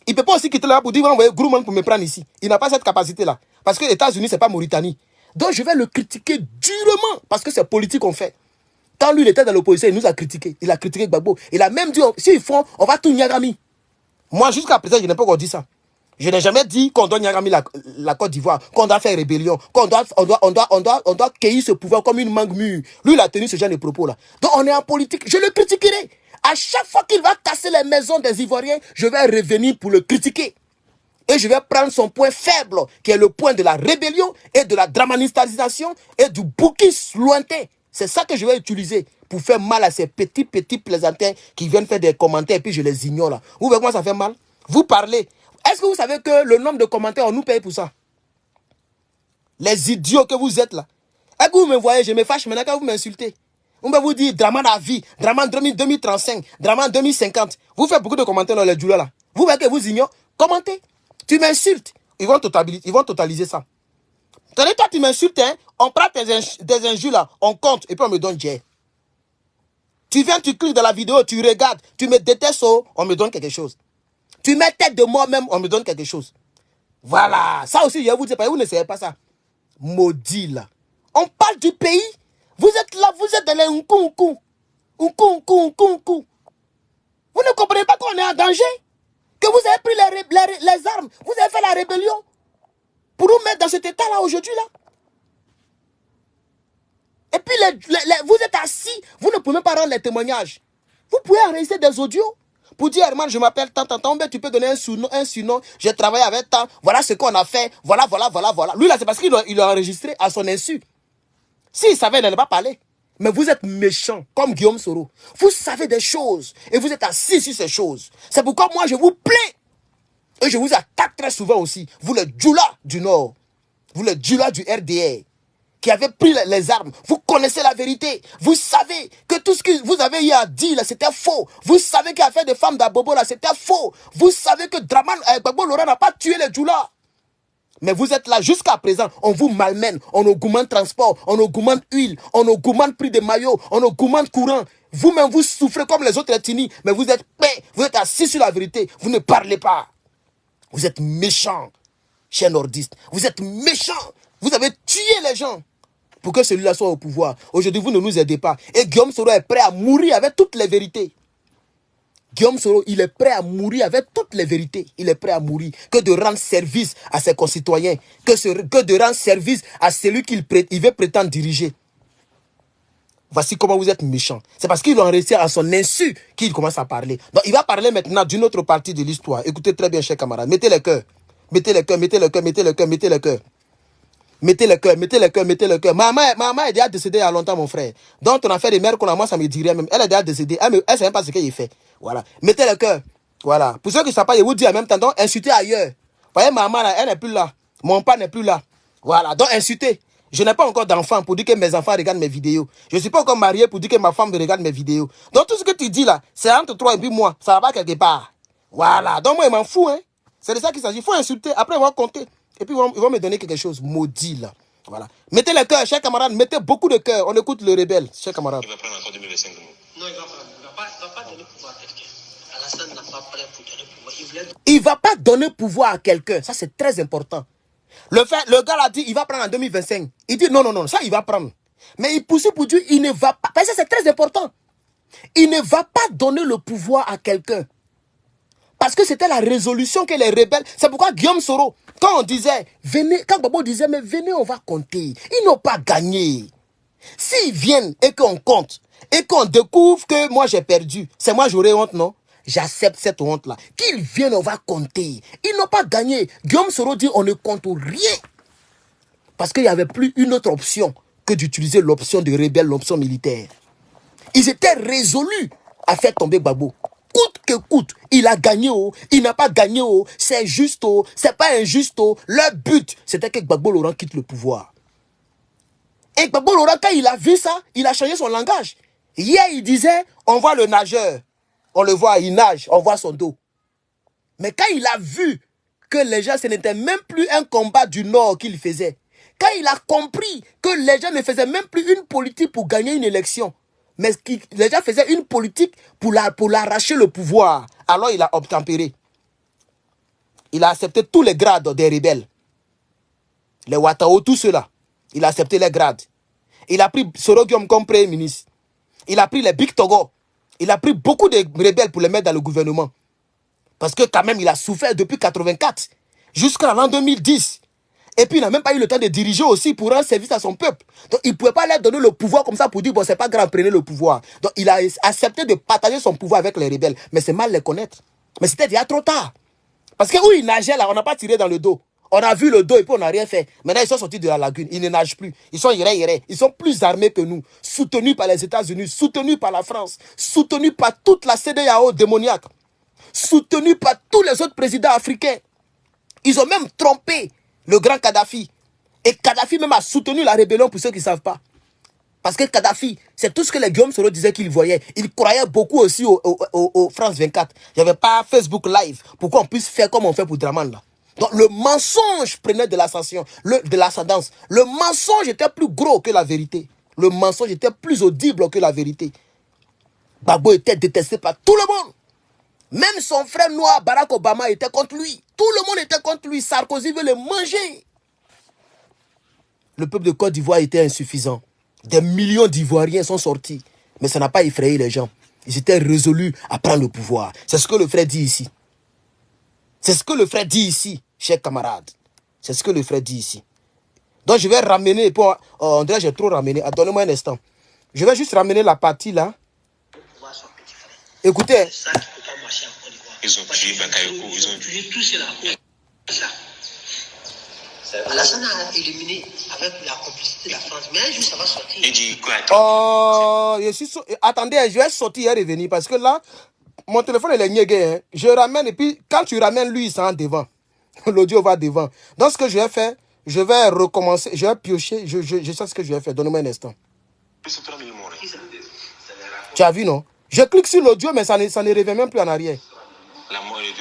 Il ne peut pas aussi quitter là pour dire, envoyer Grumman pour me prendre ici. Il n'a pas cette capacité-là. Parce que les États-Unis, ce n'est pas Mauritanie. Donc, je vais le critiquer durement parce que c'est politique qu'on fait. Quand lui, il était dans l'opposition, il nous a critiqué. Il a critiqué Gbagbo. Il a même dit, s'ils font, on va tout Niagami. Moi, jusqu'à présent, je n'ai pas encore dit ça. Je n'ai jamais dit qu'on doit Niagami la Côte d'Ivoire, qu'on doit faire rébellion, qu'on doit cueillir ce pouvoir comme une mangue mûre. Lui, il a tenu ce genre de propos-là. Donc, on est en politique. Je le critiquerai. À chaque fois qu'il va casser les maisons des Ivoiriens, je vais revenir pour le critiquer. Et je vais prendre son point faible, qui est le point de la rébellion et de la dramanisation et du bouquis lointain. C'est ça que je vais utiliser pour faire mal à ces petits plaisantins qui viennent faire des commentaires et puis je les ignore là. Vous voyez comment ça fait mal? Vous parlez. Est-ce que vous savez que le nombre de commentaires, on nous paye pour ça? Les idiots que vous êtes là. Et que vous me voyez, je me fâche maintenant quand vous m'insultez. On va vous dire Draman à vie, Draman 2035, Draman 2050. Vous faites beaucoup de commentaires dans les djoulas là. Vous voyez que vous ignorez. Commentez. Tu m'insultes. Ils vont totaliser ça. Toi, tu m'insultes, hein? On prend des injures là, on compte et puis on me donne J. Tu viens, tu cliques dans la vidéo, tu regardes, tu me détestes, on me donne quelque chose. Tu mets tête de moi-même, on me donne quelque chose. Voilà. Ça aussi, je vais vous dire, vous ne savez pas ça. Maudit là. On parle du pays. Vous êtes là, vous êtes dans les unkou. Vous ne comprenez pas qu'on est en danger? Que vous avez pris les armes, vous avez fait la rébellion pour nous mettre dans cet état-là aujourd'hui là. Et puis vous êtes assis, vous ne pouvez même pas rendre les témoignages. Vous pouvez enregistrer des audios pour dire, Herman, je m'appelle tant, mais tu peux donner un surnom, j'ai travaillé avec tant, voilà ce qu'on a fait, voilà. Lui là, c'est parce qu'il a enregistré à son insu. S'il savait, il n'allait pas parler. Mais vous êtes méchant, comme Guillaume Soro. Vous savez des choses et vous êtes assis sur ces choses. C'est pourquoi moi, je vous plains. Et je vous attaque très souvent aussi. Vous, les djoulas du Nord. Vous, les djoulas du RDR. Qui avez pris les armes. Vous connaissez la vérité. Vous savez que tout ce que vous avez eu à dire, là, c'était faux. Vous savez qu'il y a fait des femmes d'Abobo, là, c'était faux. Vous savez que Draman Gbagbo Laurent n'a pas tué les djoulas. Mais vous êtes là jusqu'à présent, on vous malmène, on augmente transport, on augmente huile, on augmente prix des maillots, on augmente courant. Vous-même, vous souffrez comme les autres ethnies, mais vous êtes paix, vous êtes assis sur la vérité, vous ne parlez pas. Vous êtes méchants, chers nordistes. Vous êtes méchants. Vous avez tué les gens pour que celui-là soit au pouvoir. Aujourd'hui, vous ne nous aidez pas. Et Guillaume Soro est prêt à mourir avec toutes les vérités. Guillaume Soro, il est prêt à mourir avec toutes les vérités. Il est prêt à mourir. Que de rendre service à ses concitoyens. Que de rendre service à celui qu'il veut prétendre diriger. Voici comment vous êtes méchants. C'est parce qu'ils l'ont resté à son insu qu'il commence à parler. Donc il va parler maintenant d'une autre partie de l'histoire. Écoutez très bien, chers camarades. Mettez le cœur. Mettez le cœur, mettez le cœur, mettez le cœur, mettez le cœur. Mettez le cœur, mettez le cœur, mettez le cœur. Maman est déjà décédée il y a longtemps, mon frère. Donc ton affaire de mère qu'on a, moi, ça me dirait même. Elle est déjà décédée. Elle ne sait même pas ce qu'elle fait. Voilà. Mettez le cœur. Voilà. Pour ceux qui ne savent pas, je vous dis en même temps, donc insultez ailleurs. Vous voyez, maman, là, elle n'est plus là. Mon père n'est plus là. Voilà. Donc insultez. Je n'ai pas encore d'enfants pour dire que mes enfants regardent mes vidéos. Je ne suis pas encore marié pour dire que ma femme regarde mes vidéos. Donc tout ce que tu dis là, c'est entre toi et puis moi. Ça va pas quelque part. Voilà. Donc moi, je m'en fous, hein. C'est de ça qu'il s'agit. Il faut insulter. Après, ils vont compter. Et puis, ils vont me donner quelque chose. Maudit, là. Voilà. Mettez le cœur, chers camarades. Mettez beaucoup de cœur. On écoute le rebelle, chers camarades. Il va prendre encore 2025. Non, il ne va pas donner pouvoir à quelqu'un. Alassane n'a pas prêt pour donner pouvoir. Il ne va pas donner pouvoir à quelqu'un. Ça, c'est très important. Le gars l'a dit, il va prendre en 2025. Il dit, non, ça, il va prendre. Mais il pousse pour dire, il ne va pas. Parce que c'est très important. Il ne va pas donner le pouvoir à quelqu'un. Parce que c'était la résolution que les rebelles... C'est pourquoi Guillaume Soro, quand on disait, venez, quand Gbagbo disait, mais venez, on va compter. Ils n'ont pas gagné. S'ils viennent et qu'on compte, et qu'on découvre que moi j'ai perdu, c'est moi j'aurais honte, non? J'accepte cette honte-là. Qu'ils viennent, on va compter. Ils n'ont pas gagné. Guillaume Soro dit, on ne compte rien. Parce qu'il n'y avait plus une autre option que d'utiliser l'option de rebelle, l'option militaire. Ils étaient résolus à faire tomber Gbagbo. Coûte que coûte, il a gagné, il n'a pas gagné, c'est juste, c'est pas injuste. Leur but, c'était que Gbagbo Laurent quitte le pouvoir. Et Gbagbo Laurent, quand il a vu ça, il a changé son langage. Hier, il disait, on voit le nageur, on le voit, il nage, on voit son dos. Mais quand il a vu que les gens, ce n'était même plus un combat du Nord qu'il faisait, quand il a compris que les gens ne faisaient même plus une politique pour gagner une élection, mais les gens faisaient une politique pour l'arracher le pouvoir. Alors il a obtempéré. Il a accepté tous les grades des rebelles. Les Ouattao, tout cela. Il a accepté les grades. Il a pris Soro Guillaume comme premier ministre. Il a pris les Big Togo. Il a pris beaucoup de rebelles pour les mettre dans le gouvernement. Parce que quand même, il a souffert depuis 1984 jusqu'à l'an 2010. Et puis, il n'a même pas eu le temps de diriger aussi pour rendre service à son peuple. Donc, il ne pouvait pas leur donner le pouvoir comme ça pour dire, bon, c'est pas grave, prenez le pouvoir. Donc, il a accepté de partager son pouvoir avec les rebelles. Mais c'est mal les connaître. Mais c'était déjà trop tard. Parce que où il nageait là, on n'a pas tiré dans le dos. On a vu le dos et puis on n'a rien fait. Maintenant, ils sont sortis de la lagune. Ils ne nagent plus. Ils sont iré. Ils sont plus armés que nous. Soutenus par les États-Unis, soutenus par la France, soutenus par toute la CEDEAO démoniaque, soutenus par tous les autres présidents africains. Ils ont même trompé le grand Kadhafi. Et Kadhafi même a soutenu la rébellion pour ceux qui ne savent pas. Parce que Kadhafi, c'est tout ce que les Guillaume Soro disaient qu'il voyait. Il croyait beaucoup aussi au France 24. Il n'y avait pas Facebook Live pour qu'on puisse faire comme on fait pour Draman là. Donc le mensonge prenait de l'ascension, de l'ascendance. Le mensonge était plus gros que la vérité. Le mensonge était plus audible que la vérité. Gbagbo était détesté par tout le monde. Même son frère noir, Barack Obama, était contre lui. Tout le monde était contre lui. Sarkozy veut le manger. Le peuple de Côte d'Ivoire était insuffisant. Des millions d'Ivoiriens sont sortis. Mais ça n'a pas effrayé les gens. Ils étaient résolus à prendre le pouvoir. C'est ce que le frère dit ici. C'est ce que le frère dit ici, chers camarades. C'est ce que le frère dit ici. Donc je vais ramener, on dirait que j'ai trop ramené. Donnez-moi un instant. Je vais juste ramener la partie là. Écoutez. Ils ont tué Bakayoko, ils ont tué tout cela. Alassane a éliminé avec la complicité de la France. Mais un jour, ça va sortir. Il dit quoi? Attendez, je vais sortir et revenir parce que là, mon téléphone il est niégué. Hein. Je ramène et puis quand tu ramènes, lui, il s'en devant. L'audio va devant. Donc ce que je vais faire, je vais recommencer, je vais piocher. Je sais ce que je vais faire. Donnez-moi un instant. Tu as vu, non? Je clique sur l'audio, mais ça ne revient même plus en arrière. La mort est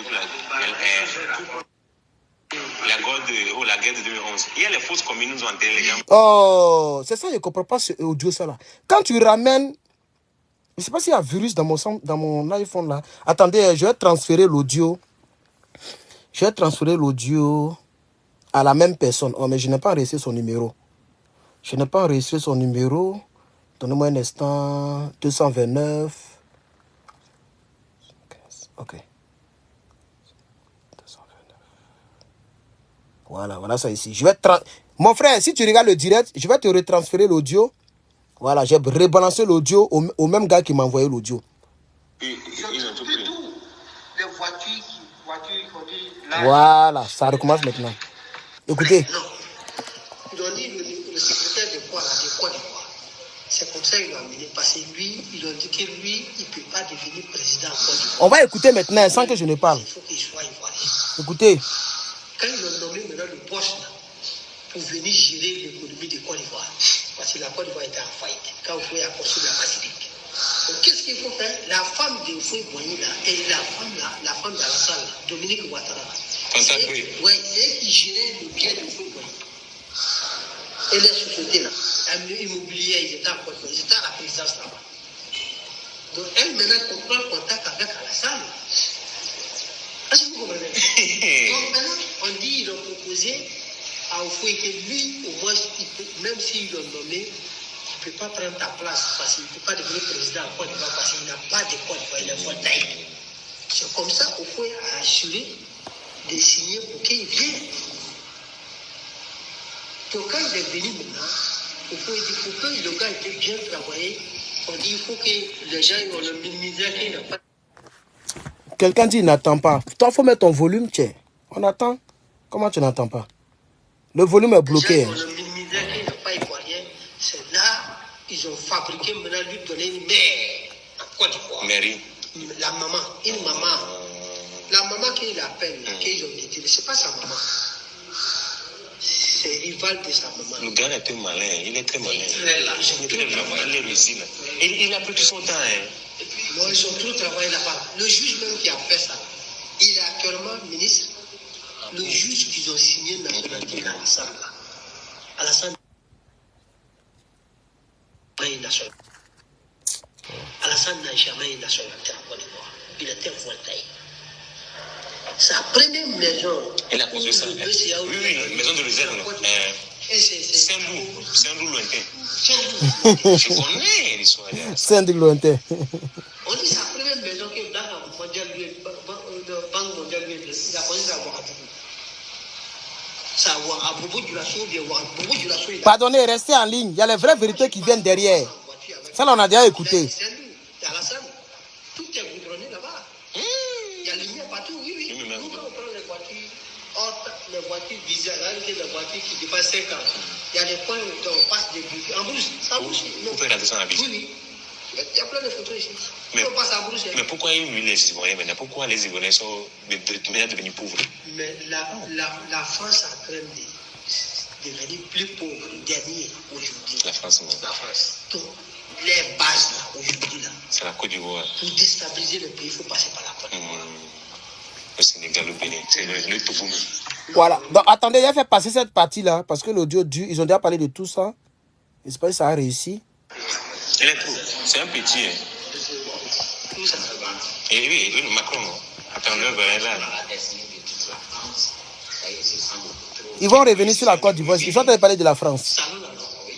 la guerre de 2011. Il y a les fausses communes nous ont enterré les gars. Oh, c'est ça, je ne comprends pas ce audio ça là. Quand tu ramènes, je ne sais pas s'il y a un virus dans mon iPhone là. Attendez, je vais transférer l'audio. Je vais transférer l'audio à la même personne. Oh, mais je n'ai pas enregistré son numéro. Je n'ai pas enregistré son numéro. Donnez-moi un instant. 229. Ok. Voilà ça ici. Mon frère, si tu regardes le direct, je vais te retransférer l'audio. Voilà, j'ai rebalancé l'audio au même gars qui m'a envoyé l'audio. Ils ont tout pris. Les voitures, voilà, ça recommence maintenant. Écoutez. Non. Ils ont dit le secrétaire de Côte d'Ivoire. C'est comme ça qu'ils l'ont amené. Parce que lui, ils ont dit que lui, il ne peut pas devenir président en Côte d'Ivoire. On va écouter maintenant sans que je ne parle. Il faut qu'il soit ivoirien. Écoutez. Quand ils ont nommé maintenant le poste là, pour venir gérer l'économie de Côte d'Ivoire, parce que la Côte d'Ivoire était en faillite, quand il faut y construire la basilique. Donc qu'est-ce qu'il faut faire? La femme de Foy-Boigny là, et la femme d'Alassane, Dominique Ouattara, c'est eux qui géraient le bien de Foy-Boigny. Et les sociétés là, immobilières, ils étaient en Côte d'Ivoire, ils étaient à la présidence là-bas. Donc elle maintenant prend contact avec Alassane. Est-ce que vous comprenez? Donc maintenant, on dit qu'ils ont proposé à Oufoué que lui, au moins, même s'ils l'ont nommé, il ne peut pas prendre ta place parce qu'il ne peut pas devenir président en Côte d'Ivoire parce qu'il n'a pas de Côte d'Ivoire, il a Voltaï. C'est comme ça Oufoué a assuré de signer pour qu'il vienne. Donc quand il est venu maintenant, Oufoué dit pour que le gars ait bien travaillé, on dit il faut que les gens ont le ministère qu'il n'a pas. Quelqu'un dit il n'attend pas. Toi, il faut mettre ton volume, tiens. On attend. Comment tu n'entends pas? Le volume est bloqué. Le ministère qui n'a pas ivoirien, c'est là ils ont fabriqué maintenant lui donner une mère en Côte d'Ivoire. Mairie. La maman, une maman. La maman qu'il appelle, qu'ils ont détenu, c'est pas sa maman. C'est rival de sa maman. Le gars est très malin, il est très malin. Il est là. Il est réussi là. Il a pris tout son temps. Hein. Non, ils ont tout travaillé là-bas. Le juge même qui a fait ça, il est actuellement ministre. Le juge qu'ils ont signé nationalité Alassane là. Alassane n'a jamais une nationalité. Alassane n'a jamais une nationalité en Côte d'Ivoire. Il était Voltaï. Sa première maison. Il a construit ça. Oui, maison de réserve. Saint-Loup lointain. Je connais l'histoire. Saint-Loup lointain. On dit sa première maison qui est dans la Banque mondiale, il a construit ça à Ouagadougou. Ça à Bobo Dioulasso, Bobo Dioulasso. Pardonnez, restez en ligne. Il y a les vraies vérités qui viennent derrière. Ça, là, on a déjà écouté. C'est Alassane. Tout est goudronné là-bas. Il y a lumière partout, oui. Nous, quand on prend les voitures bizarres, les voitures qui dépassent 5 ans, il y a des points où on passe des bouches. En brousse, ça bouche. Vous pouvez regarder ça en bise. Oui. Il y a plein de photos ici. On passe à brousse. Mais pourquoi les Ivoiriens maintenant? Pourquoi les Ivoiriens sont devenus pauvres? Mais la France est en train devenir plus pauvre, dernier aujourd'hui. La France, non. La France. Donc, les bases là, aujourd'hui là. C'est la Côte d'Ivoire. Pour déstabiliser le pays, il faut passer par la Côte d'Ivoire. Le Sénégal, le Bénin, c'est le Togo. Voilà. Donc, attendez, il a fait passer cette partie-là, parce que l'audio dure. Ils ont déjà parlé de tout ça. J'espère que ça a réussi. Il est trop. C'est un petit. Hein. Tout ça. Et oui, Macron. Attends, le là. Ils vont revenir sur la Côte d'Ivoire. Ils sont en train de parler de la France. Salon là, oui.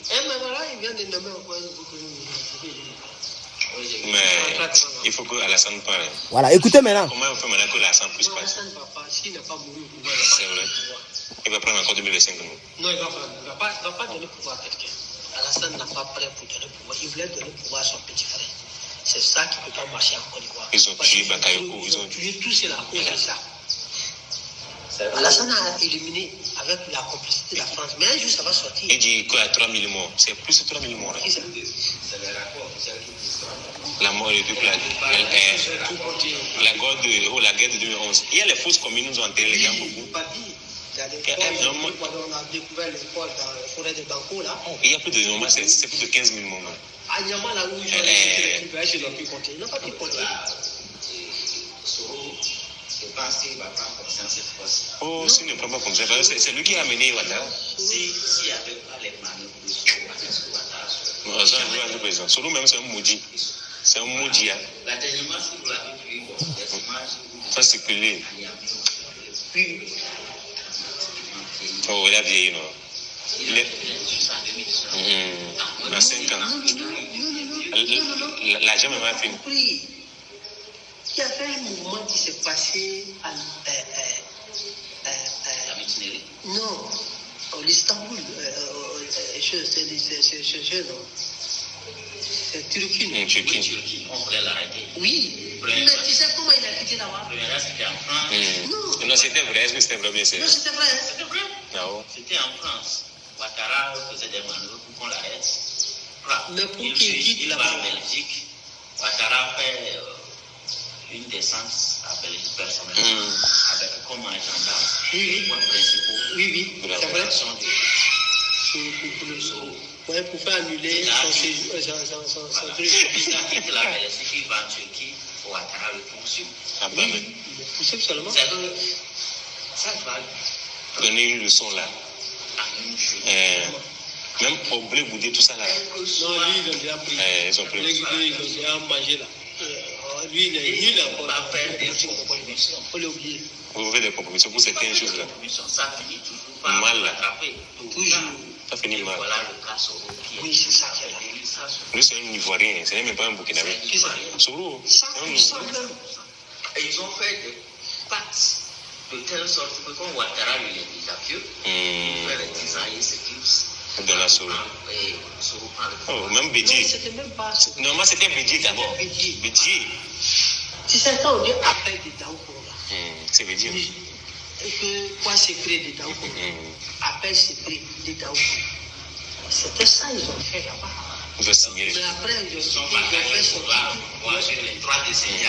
Et maintenant, il vient de nommer encore un beaucoup. Mais il faut que Alassane parle. Voilà, écoutez maintenant. Comment on fait maintenant que Alassane puisse Non, passer? Alassane ne va pas. S'il n'a pas mouru, il va C'est vrai. Il va prendre encore 2025 nous. Non, il ne va pas donner le pouvoir à quelqu'un. Alassane n'a pas prêt pour donner le pouvoir. Il voulait donner le pouvoir à son petit frère. C'est ça qui ne peut pas marcher en Côte d'Ivoire. Ils ont tué Bakayoko. Ils ont tué tous ceux là. C'est ça. Alassane a éliminé avec la complicité de la France. Mais un jour, ça va sortir. Il dit qu'il y a 3000 morts. C'est plus de 3000 morts. Qui c'est? La mort est la guerre de 2011. Il y a les fausses communes nous ont enterré les gens beaucoup. On a découvert les corps dans la forêt de Banco là. Il y a plus de normal, c'est plus de 15 000 morts. À Niamey là où ils ont été, ils n'ont pu compter. Ils n'ont pas pu compter. Je pense qu'il va prendre conscience cette fois-ci. Oh, s'il ne prend pas comme ça, c'est lui qui a amené Ouattara. S'il n'y avait pas les manœuvres de Ouattara. Non, ça, je vais présent. Solo même, c'est un maudit. C'est un maudit. Hein. La dernière fois, si vous l'avez vu, les images. Ça, c'est que lui. Oui. Oh, il a vieilli, non. Il est juste en 2019. À 5 ans. L'argent m'a fait. Oui. Il y avait un mouvement qui s'est passé à non, au Istanbul. C'est Turquie. Turquie. On voulait l'arrêter. Oui. Mais tu sais comment il a quitté là-bas? C'était en France. Non, c'était vrai. Est-ce que c'était vrai? Non, c'était vrai. C'était vrai. Non. C'était en France. Ouattara faisait des manœuvres pour qu'on l'arrête. Mais pour qu'il quitte il va là-bas. en Belgique. Ouattara fait une descente à Belgique personnellement. Avec comme agenda les points principaux. Oui, de la c'est vrai. opération de Ouais, pour faire annuler son truc. Il a quitté la Belgique, il va en Turquie. Ouattara le poursuit. Ah, bah, mais. Le pousser seulement. Ça va Donner une leçon là. à une chose. Même au blé boudé, tout ça là. Non, lui, ils ont déjà pris. Ils ont pris. Ils ont déjà mangé là. Lui, il a encore pas faire des propositions. faut l'oublier. Vous faites des propositions pour certaines choses là. Ça finit toujours par Mal. rattraper. Toujours. Ça finit mal. Voilà le cas Soro qui est. Oui, c'est ça qui est là. Lui, c'est un Ivoirien, ce n'est même pas un Burkinabé. Qui ça? Soro. Ça, même. Et ils ont fait des pactes de telle sorte que quand Ouattara lui est déjà vieux, il fait les 10 ans, il s'éclipse. Dans la Soro. Et Soro prend le pouvoir. Oh, même Non, Bédier. c'était même pas. Normalement, c'était Bédier d'abord. Bédier. Bédier. Si c'est ça, on dit appel des Daouko là. C'est Bédier. Et que quoi secret des Daouko? Appel secret des Daouko. C'était ça, ils ont fait là-bas. Vous avez signé. Mais après, ils ont Son fait bagage son va voir sur les 3 décennies.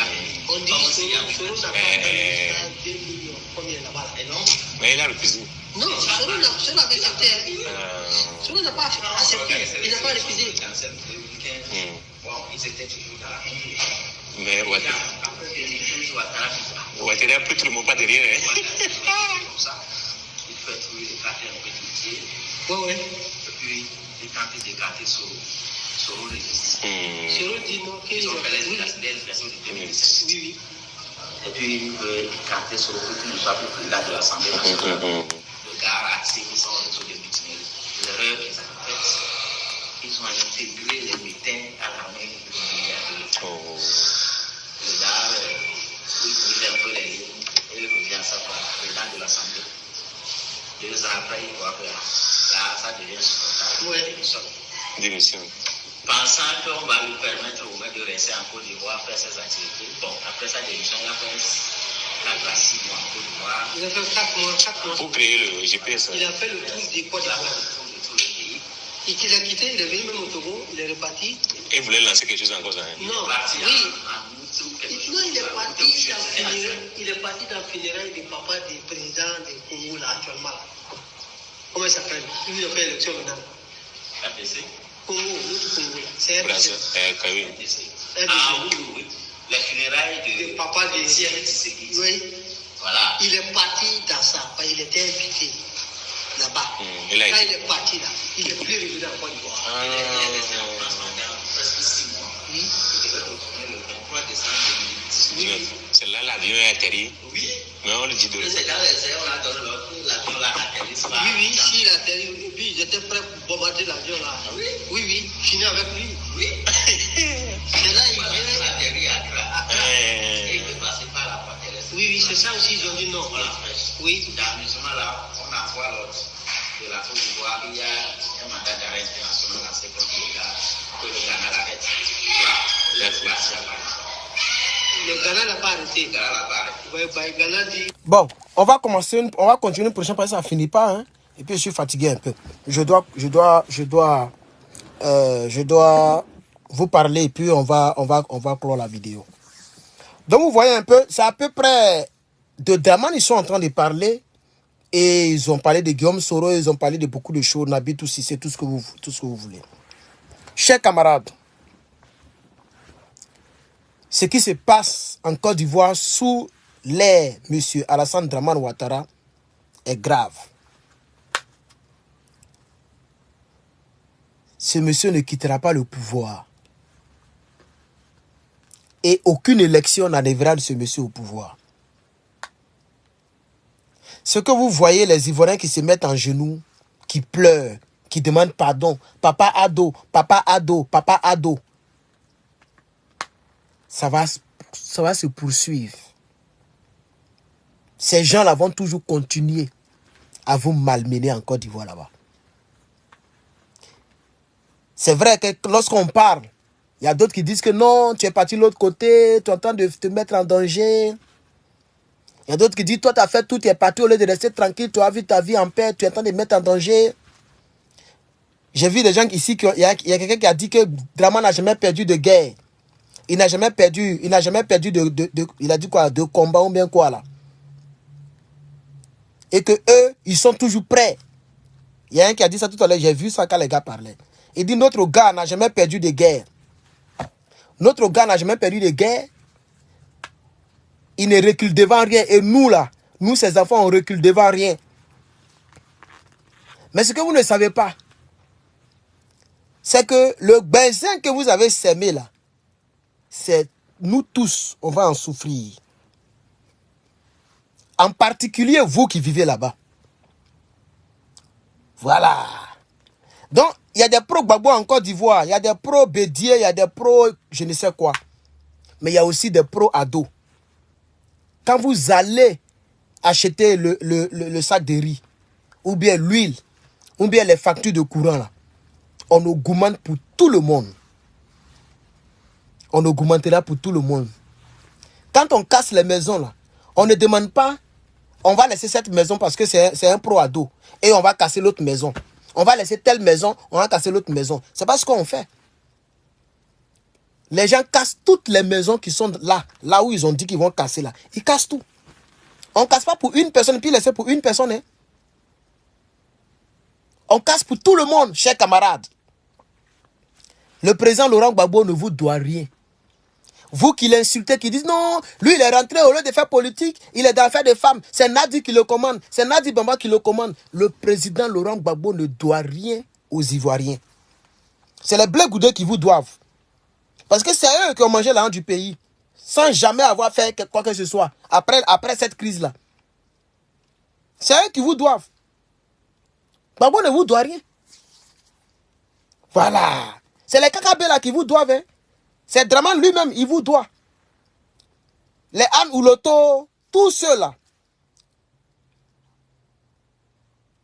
On dit Soro n'a pas fait 2 millions. Combien là-bas là? Et donc, Mais il a refusé. Non, Soro avait accepté. Soro n'a pas accepté. Il n'a pas refusé. bon, ils étaient toujours dans la même vie. Mais Ouattara. Après, Ouattara, Ouattara a pris tout le monde pas derrière. comme ça, il fait trouver les cartes un peu pitié. Ouais. Et puis, il tente d'écarter Soro. Soro résiste. Soro dit non, Ils ont fait les oui. élections de 2017. Oui. Et puis, il veut écarter Soro pour qu'il ne soit plus président de l'Assemblée nationale. Le gars active son réseau de mutineries. L'erreur qu'ils ont faite, ils ont intégré les mutins à l'armée de l'État. Le gars, il brise un peu les lignes et il revient à sa place, président de l'Assemblée. 2 ans après, il voit que là, ça devient insupportable. Ouais. Démission. Pensant qu'on va lui permettre au moins de rester en Côte d'Ivoire, faire ses activités. Bon, après sa démission, il a fait 4 à 6 mois en Côte d'Ivoire. Il a fait 4 mois. Pour créer le GPS. Il a fait le tour des Côte Il a fait d'Ivoire. le tour de tout le pays. Et qu'il a quitté, il est venu même au Togo, il est reparti. Et vous voulez lancer quelque chose encore ça. Non, Parti oui. en outre ou quelque Non, chose. il est parti dans le funérail du papa du président du Congo là actuellement. Là. Comment il s'appelle? Il a fait l'élection maintenant. APC. Congo, l'autre Congo. C'est Brazzaville. Ah oui. Les funérailles de papa de Tshisekedi. Oui. Voilà. Il est parti dans ça, parce qu'il était invité là-bas. Quand il est parti là, il est plus revenu en Côte d'Ivoire. Il est resté en France pendant presque 6 mois. Oui. Il devait retourner le 23 décembre 2018. Oui. C'est là l'avion est atterri. Oui. Mais on le dit de c'est quand on a donné l'avion là atterri. Oui, si il a atterri, et puis j'étais prêt pour bombarder l'avion là. Oui, je suis né avec lui. Oui. C'est là il vient atterri à Accra. Et il peut passer par la porte terrestre. Oui, c'est ça aussi, ils ont dit non. Voilà. Oui. Dans l'amusement là, on envoie l'autre de la Côte d'Ivoire. Il y a un mandat d'arrêt international lancé contre le Ghana, que le Ghana l'arrête. Le Ghana n'a pas arrêté. Le Ghana n'a pas arrêté. Ouais, Ghana dit... Bon, on va continuer une prochaine parce que ça finit pas, hein. Et puis je suis fatigué un peu. Je dois vous parler et puis on va clore la vidéo. Donc vous voyez un peu, c'est à peu près de Dramane, ils sont en train de parler et ils ont parlé de Guillaume Soro, ils ont parlé de beaucoup de choses, Nabi, tout si c'est tout ce que vous voulez. Chers camarades, ce qui se passe en Côte d'Ivoire sous l'ère M. Alassane Dramane Ouattara est grave. Ce monsieur ne quittera pas le pouvoir. Et aucune élection n'enlèvera ce monsieur au pouvoir. Ce que vous voyez, les Ivoiriens qui se mettent en genoux, qui pleurent, qui demandent pardon. Papa Ado, papa Ado, papa Ado. Ça va se poursuivre. Ces gens-là vont toujours continuer à vous malmener en Côte d'Ivoire là-bas. C'est vrai que lorsqu'on parle, il y a d'autres qui disent que non, tu es parti de l'autre côté, tu es en train de te mettre en danger. Il y a d'autres qui disent, toi tu as fait tout, tu es parti au lieu de rester tranquille, tu as vu ta vie en paix, tu es en train de te mettre en danger. J'ai vu des gens ici, il y a quelqu'un qui a dit que Dramane n'a jamais perdu de guerre. Il n'a jamais perdu il a dit quoi, de combat ou bien quoi là. Et que eux, ils sont toujours prêts. Il y a un qui a dit ça tout à l'heure, j'ai vu ça quand les gars parlaient. Il dit, notre gars n'a jamais perdu de guerre. Notre gars n'a jamais perdu de guerre. Il ne recule devant rien. Et nous là, nous ces enfants, on recule devant rien. Mais ce que vous ne savez pas, c'est que le baisin que vous avez sémé là, c'est nous tous, on va en souffrir. En particulier vous qui vivez là-bas. Voilà. Donc, il y a des pro-Gbagbo en Côte d'Ivoire, il y a des pro-Bédier, il y a des pro je ne sais quoi. Mais il y a aussi des pro-Ado. Quand vous allez acheter le sac de riz, ou bien l'huile, ou bien les factures de courant, là, on augmente pour tout le monde. On augmentera pour tout le monde. Quand on casse les maisons, là, on ne demande pas, on va laisser cette maison parce que c'est un pro-ado, et on va casser l'autre maison. On va laisser telle maison, on va casser l'autre maison. C'est pas ce qu'on fait. Les gens cassent toutes les maisons qui sont là où ils ont dit qu'ils vont casser là. Ils cassent tout. On ne casse pas pour une personne, puis laisser pour une personne. Hein. On casse pour tout le monde, chers camarades. Le président Laurent Gbagbo ne vous doit rien. Vous qui l'insultez, qui dites non, lui il est rentré au lieu de faire politique, il est dans l'affaire des femmes. C'est Nadi qui le commande, c'est Nadi Bamba qui le commande. Le président Laurent Gbagbo ne doit rien aux Ivoiriens. C'est les Blé Goudé qui vous doivent. Parce que c'est eux qui ont mangé l'argent du pays, sans jamais avoir fait quoi que ce soit, après cette crise-là. C'est eux qui vous doivent. Gbagbo ne vous doit rien. Voilà. C'est les Kakabé là qui vous doivent. Hein. C'est Dramane lui-même, il vous doit. Les Anne ou Loto, tous ceux-là.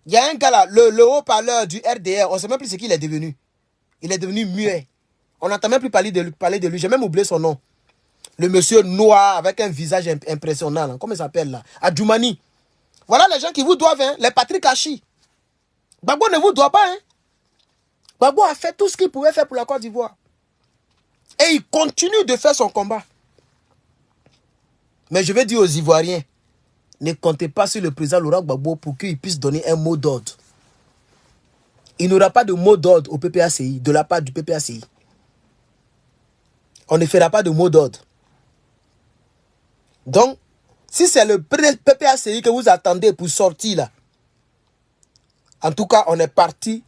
Il y a un gars là, le haut-parleur du RDR, on ne sait même plus ce qu'il est devenu. Il est devenu muet. On n'entend même plus parler de lui. J'ai même oublié son nom. Le monsieur noir avec un visage impressionnant. Là. Comment il s'appelle là? Adjoumani. Voilà les gens qui vous doivent. Hein. Les Patrick Hachi. Gbagbo ne vous doit pas. Hein. Gbagbo a fait tout ce qu'il pouvait faire pour la Côte d'Ivoire. Et il continue de faire son combat. Mais je vais dire aux Ivoiriens, ne comptez pas sur le président Laurent Gbagbo pour qu'il puisse donner un mot d'ordre. il n'y aura pas de mot d'ordre au PPACI, de la part du PPACI. On ne fera pas de mot d'ordre. Donc, si c'est le PPACI que vous attendez pour sortir là, en tout cas, on est parti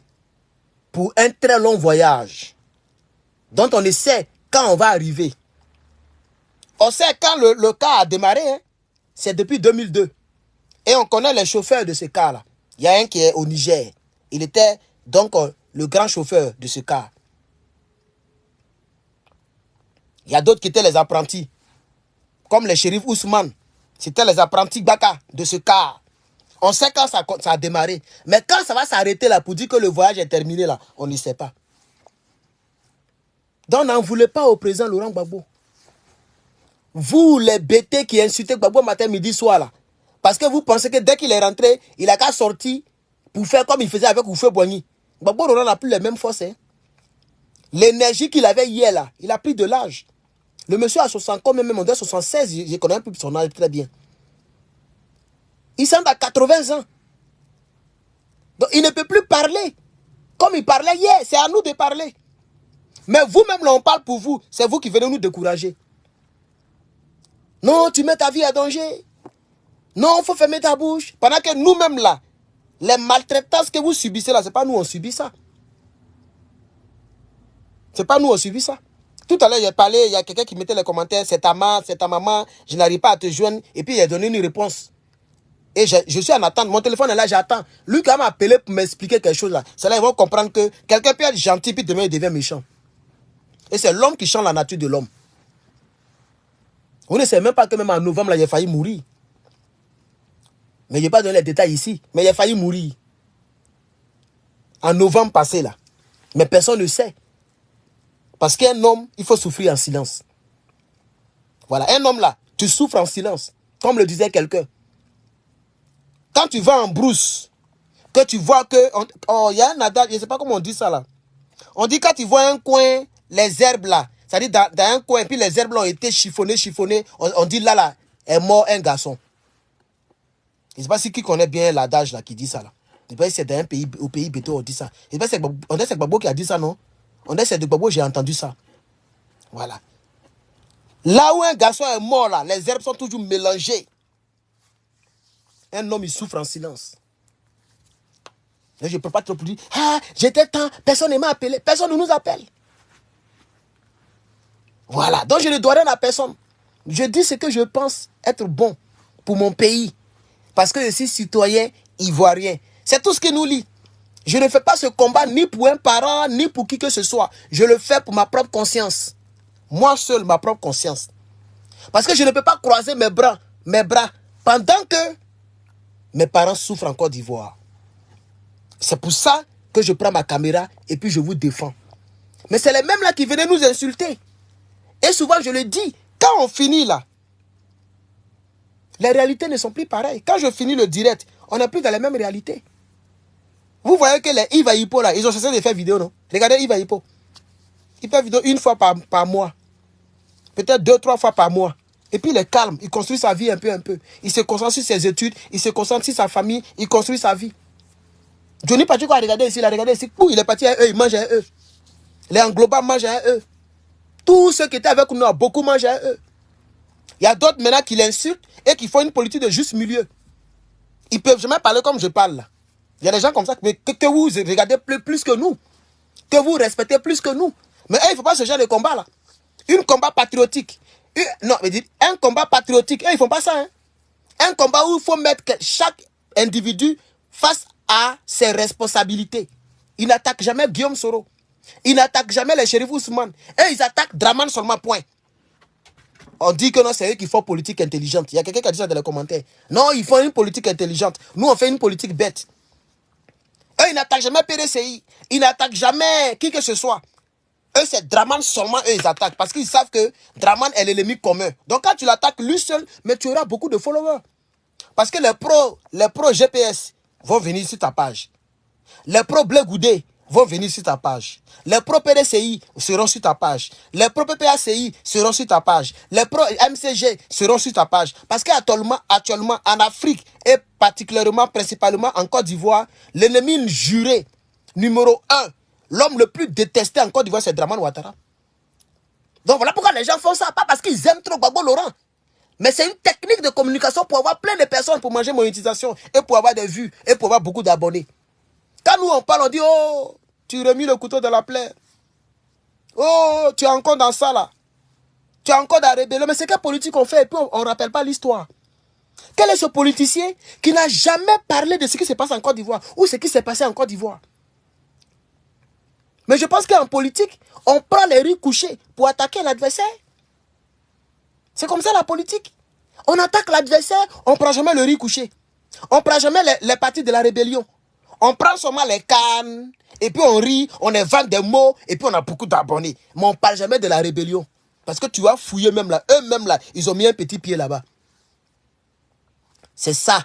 pour un très long voyage, dont on ne sait quand on va arriver. On sait quand le cas a démarré, hein, c'est depuis 2002. Et on connaît les chauffeurs de ce cas-là. Il y a un qui est au Niger. Il était donc le grand chauffeur de ce cas. Il y a d'autres qui étaient les apprentis, comme les shérifs Ousmane. C'était les apprentis Baka de ce cas. On sait quand ça a démarré. Mais quand ça va s'arrêter là pour dire que le voyage est terminé là, on ne sait pas. Donc n'en voulez pas au président Laurent Gbagbo. Vous les bêtés qui insultez Gbagbo matin, midi, soir là. Parce que vous pensez que dès qu'il est rentré, il a qu'à sortir pour faire comme il faisait avec Houphouët-Boigny. Gbagbo Laurent n'a plus les mêmes forces. Hein. L'énergie qu'il avait hier là, il a pris de l'âge. Le monsieur a 60 ans, même on dit 76, je connais un peu son âge très bien. Il semble à 80 ans. Donc il ne peut plus parler comme il parlait hier. C'est à nous de parler. Mais vous-même, là, on parle pour vous. C'est vous qui venez nous décourager. Non, tu mets ta vie à danger. Non, il faut fermer ta bouche. Pendant que nous-mêmes, là, les maltraitances que vous subissez, là, ce n'est pas nous, on subit ça. Ce n'est pas nous, on subit ça. Tout à l'heure, j'ai parlé, il y a quelqu'un qui mettait les commentaires, c'est ta maman, c'est ta maman, je n'arrive pas à te joindre. Et puis, il a donné une réponse. Et je suis en attente. Mon téléphone est là, j'attends. Lui, quand il m'a appelé pour m'expliquer quelque chose là, c'est là ils vont comprendre que quelqu'un peut être gentil, puis demain, il devient méchant. Et c'est l'homme qui change la nature de l'homme. Vous ne savez même pas que même en novembre, là, il a failli mourir. Mais je n'ai pas donné les détails ici. Mais il a failli mourir. En novembre passé, là. Mais personne ne sait. Parce qu'un homme, il faut souffrir en silence. Voilà, un homme là, tu souffres en silence. Comme le disait quelqu'un. Quand tu vas en brousse, que tu vois que... il y a un adage, je ne sais pas comment on dit ça là. On dit quand tu vois un coin, les herbes là, c'est-à-dire dans un coin, puis les herbes là ont été chiffonnées, on dit là, est mort un garçon. Je ne sais pas si qui connaît bien l'adage là qui dit ça là. Je ne sais pas si c'est dans un pays, au pays béton on dit ça. Je ne sais pas si c'est Gbagbo qui a dit ça, non? On dit c'est de Gbagbo, j'ai entendu ça. Voilà. Là où un garçon est mort là, les herbes sont toujours mélangées. Un homme, il souffre en silence. Et je ne peux pas trop dire, j'étais temps, personne ne m'a appelé, personne ne nous appelle. Voilà, donc je ne dois rien à personne. Je dis ce que je pense être bon pour mon pays. Parce que je suis citoyen ivoirien. C'est tout ce qui nous lie. Je ne fais pas ce combat ni pour un parent, ni pour qui que ce soit. Je le fais pour ma propre conscience. Moi seul, ma propre conscience. Parce que je ne peux pas croiser mes bras pendant que mes parents souffrent en Côte d'Ivoire. C'est pour ça que je prends ma caméra et puis je vous défends. Mais c'est les mêmes là qui venaient nous insulter. Et souvent je le dis, quand on finit là, les réalités ne sont plus pareilles. Quand je finis le direct, on n'est plus dans les mêmes réalités. Vous voyez que les Yves Hippo là, ils ont cessé de faire vidéo, non? Regardez Yves Hippo. Il fait vidéo une fois par mois. Peut-être 2-3 fois par mois. Et puis il est calme, il construit sa vie un peu. Il se concentre sur ses études, il se concentre sur sa famille, il construit sa vie. Johnny Patrick a regardé ici, il est parti à eux, il mange à eux. Les Angloba mangent à eux. Tous ceux qui étaient avec nous, beaucoup mangent à eux. Il y a d'autres maintenant qui l'insultent et qui font une politique de juste milieu. Ils ne peuvent jamais parler comme je parle là. Il y a des gens comme ça que vous regardez plus que nous. Que vous respectez plus que nous. Mais il ne faut pas ce genre de combat là. Un combat patriotique. Un combat patriotique. Ils ne font pas ça. Hein. Un combat où il faut mettre chaque individu face à ses responsabilités. Ils n'attaquent jamais Guillaume Soro. Ils n'attaquent jamais les shérifs Ousmane. Et ils attaquent Draman seulement, point. On dit que non, c'est eux qui font politique intelligente. Il y a quelqu'un qui a dit ça dans les commentaires. Non, ils font une politique intelligente. Nous, on fait une politique bête. Eux, ils n'attaquent jamais PDCI. Ils n'attaquent jamais qui que ce soit. Eux, c'est Draman seulement, eux, ils attaquent. Parce qu'ils savent que Draman est l'ennemi commun. Donc, quand tu l'attaques lui seul, mais tu auras beaucoup de followers. Parce que les pros GPS vont venir sur ta page. Les pros Blé Goudé vont venir sur ta page. Les pros PDCI seront sur ta page. Les pros PPACI seront sur ta page. Les pros MCG seront sur ta page. Parce qu'actuellement, en Afrique, et particulièrement, principalement en Côte d'Ivoire, l'ennemi juré Numéro 1, l'homme le plus détesté en Côte d'Ivoire, c'est Dramane Ouattara. Donc voilà pourquoi les gens font ça. Pas parce qu'ils aiment trop Gbagbo Laurent. Mais c'est une technique de communication pour avoir plein de personnes pour manger monétisation et pour avoir des vues et pour avoir beaucoup d'abonnés. Quand nous on parle, on dit oh, tu remis le couteau dans la plaie. Oh, tu es encore dans ça là. Tu es encore dans la rébellion. Mais c'est quelle politique on fait et puis on ne rappelle pas l'histoire. Quel est ce politicien qui n'a jamais parlé de ce qui se passe en Côte d'Ivoire ou ce qui s'est passé en Côte d'Ivoire? Mais je pense qu'en politique, on prend les riz couchés pour attaquer l'adversaire. C'est comme ça la politique. On attaque l'adversaire, on ne prend jamais le riz couché. On ne prend jamais les partis de la rébellion. On prend seulement les cannes, et puis on rit, on invente des mots, et puis on a beaucoup d'abonnés. Mais on ne parle jamais de la rébellion. Parce que tu as fouillé même là, eux-mêmes là, ils ont mis un petit pied là-bas. C'est ça,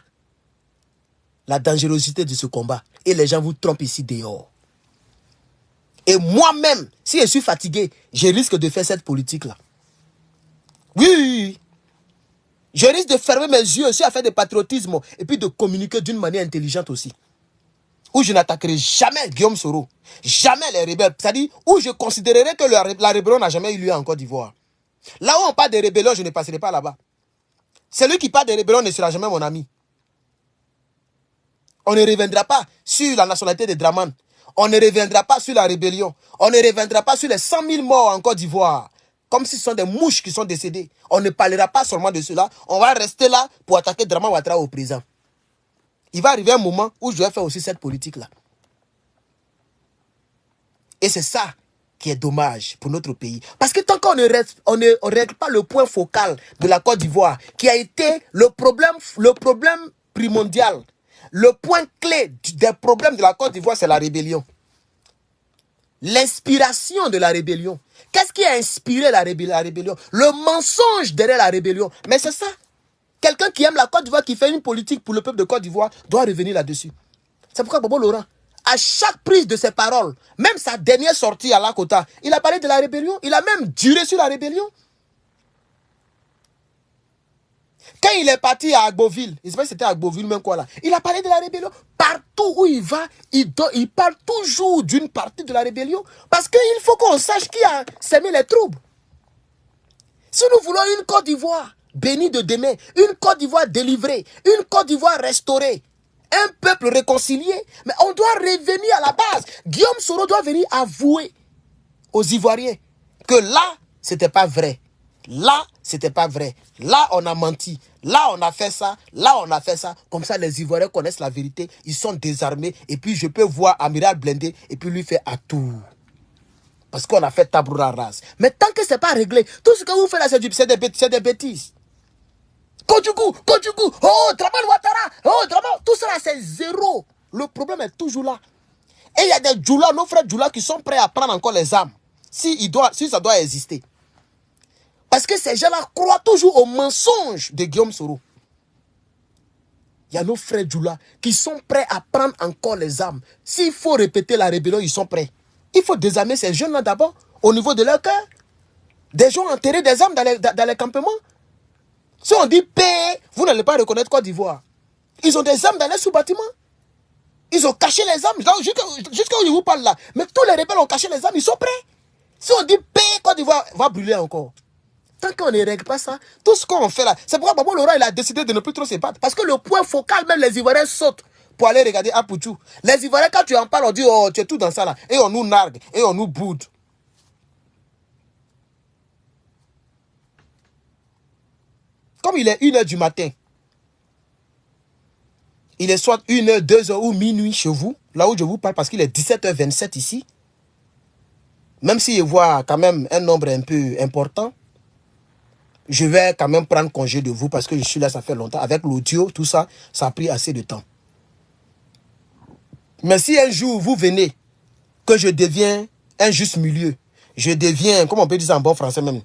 la dangerosité de ce combat. Et les gens vous trompent ici dehors. Et moi-même, si je suis fatigué, je risque de faire cette politique-là. Oui, je risque de fermer mes yeux aussi à faire du patriotisme et puis de communiquer d'une manière intelligente aussi. Où je n'attaquerai jamais Guillaume Soro, jamais les rebelles. C'est-à-dire où je considérerai que la rébellion n'a jamais eu lieu en Côte d'Ivoire. Là où on parle de rébellion, je ne passerai pas là-bas. Celui qui parle de rébellion ne sera jamais mon ami. On ne reviendra pas sur la nationalité de Dramane. On ne reviendra pas sur la rébellion. On ne reviendra pas sur les 100 000 morts en Côte d'Ivoire. Comme si ce sont des mouches qui sont décédées. On ne parlera pas seulement de cela. On va rester là pour attaquer Dramane Ouattara au présent. Il va arriver un moment où je vais faire aussi cette politique-là. Et c'est ça qui est dommage pour notre pays. Parce que tant qu'on ne règle pas le point focal de la Côte d'Ivoire, qui a été le problème primordial, le point clé des problèmes de la Côte d'Ivoire, c'est la rébellion. L'inspiration de la rébellion. Qu'est-ce qui a inspiré la rébellion? Le mensonge derrière la rébellion. Mais c'est ça. Quelqu'un qui aime la Côte d'Ivoire, qui fait une politique pour le peuple de Côte d'Ivoire, doit revenir là-dessus. C'est pourquoi Gbagbo Laurent, à chaque prise de ses paroles, même sa dernière sortie à Lakota, il a parlé de la rébellion. Il a même duré sur la rébellion. Quand il est parti à Agboville, je ne sais pas si c'était à Agboville même quoi là, il a parlé de la rébellion. Partout où il va, il parle toujours d'une partie de la rébellion. Parce qu'il faut qu'on sache qui a semé les troubles. Si nous voulons une Côte d'Ivoire bénie de demain, une Côte d'Ivoire délivrée, une Côte d'Ivoire restaurée, un peuple réconcilié, mais on doit revenir à la base. Guillaume Soro doit venir avouer aux Ivoiriens que là, c'était pas vrai. Là, c'était pas vrai. Là, on a menti. Là, on a fait ça. Là, on a fait ça. Comme ça, les Ivoiriens connaissent la vérité. Ils sont désarmés. Et puis, je peux voir Amiral blindé et puis lui faire à tout. Parce qu'on a fait tabula rase. Mais tant que c'est pas réglé, tout ce que vous faites là, c'est des bêtises. Kodjougou, oh, Dramane Ouattara, oh, Dramane, tout ça là, c'est zéro. Le problème est toujours là. Et il y a des djoulas, nos frères djoulas qui sont prêts à prendre encore les armes. Si ça doit exister. Parce que ces gens-là croient toujours au mensonge de Guillaume Soro. Il y a nos frères djoulas qui sont prêts à prendre encore les armes. S'il faut répéter la rébellion, ils sont prêts. Il faut désarmer ces jeunes-là d'abord, au niveau de leur cœur. Des gens enterrés des armes dans les campements. Si on dit paix, vous n'allez pas reconnaître Côte d'Ivoire. Ils ont des armes dans les sous-bâtiments. Ils ont caché les armes. Jusqu'à où je vous parle là. Mais tous les rebelles ont caché les armes. Ils sont prêts. Si on dit paix, Côte d'Ivoire va brûler encore. Tant qu'on ne règle pas ça, tout ce qu'on fait là, c'est pourquoi Gbagbo Laurent il a décidé de ne plus trop se battre. Parce que le point focal, même les Ivoiriens sautent pour aller regarder Apoutou. Les Ivoiriens, quand tu en parles, on dit oh, tu es tout dans ça là. Et on nous nargue, et on nous boude. Comme il est 1h du matin, il est soit 1h, 2h ou minuit chez vous, là où je vous parle, parce qu'il est 17h27 ici. Même si je vois quand même un nombre un peu important, je vais quand même prendre congé de vous parce que je suis là, ça fait longtemps. Avec l'audio, tout ça, ça a pris assez de temps. Mais si un jour vous venez, que je deviens un juste milieu, je deviens, comment on peut dire ça en bon français même,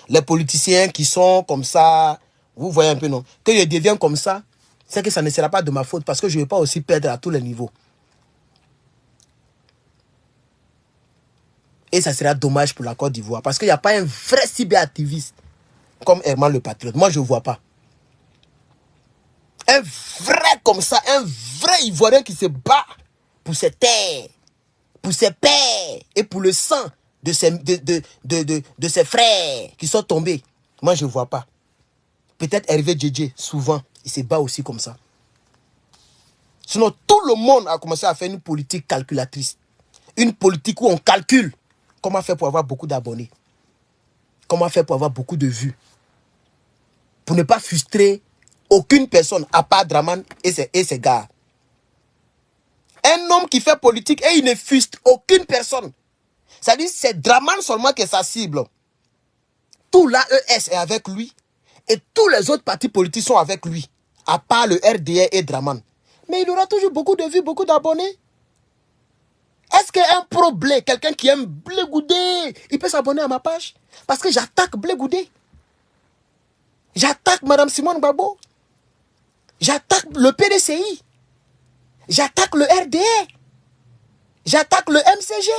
les politiciens qui sont comme ça, vous voyez un peu non, que je deviens comme ça, c'est que ça ne sera pas de ma faute parce que je ne vais pas aussi perdre à tous les niveaux. Et ça sera dommage pour la Côte d'Ivoire parce qu'il n'y a pas un vrai cyberactiviste comme Herman le Patriote. Moi, je ne vois pas. Un vrai comme ça, un vrai Ivoirien qui se bat pour ses terres, pour ses pères et pour le sang de ses frères qui sont tombés. Moi, je ne vois pas. Peut-être Hervé Djedje, souvent, il se bat aussi comme ça. Sinon, tout le monde a commencé à faire une politique calculatrice. Une politique où on calcule comment faire pour avoir beaucoup d'abonnés. Comment faire pour avoir beaucoup de vues. Pour ne pas frustrer aucune personne, à part Draman et ses gars. Un homme qui fait politique et il ne frustre aucune personne. Ça dit c'est Draman seulement qui est sa cible. Tout l'AES est avec lui. Et tous les autres partis politiques sont avec lui. À part le RDR et Draman. Mais il aura toujours beaucoup de vues, beaucoup d'abonnés. Est-ce qu'un pro-blé, quelqu'un qui aime Blé Goudé, il peut s'abonner à ma page? Parce que j'attaque Blé Goudé. J'attaque Mme Simone Babo. J'attaque le PDCI. J'attaque le RDR. J'attaque le MCG.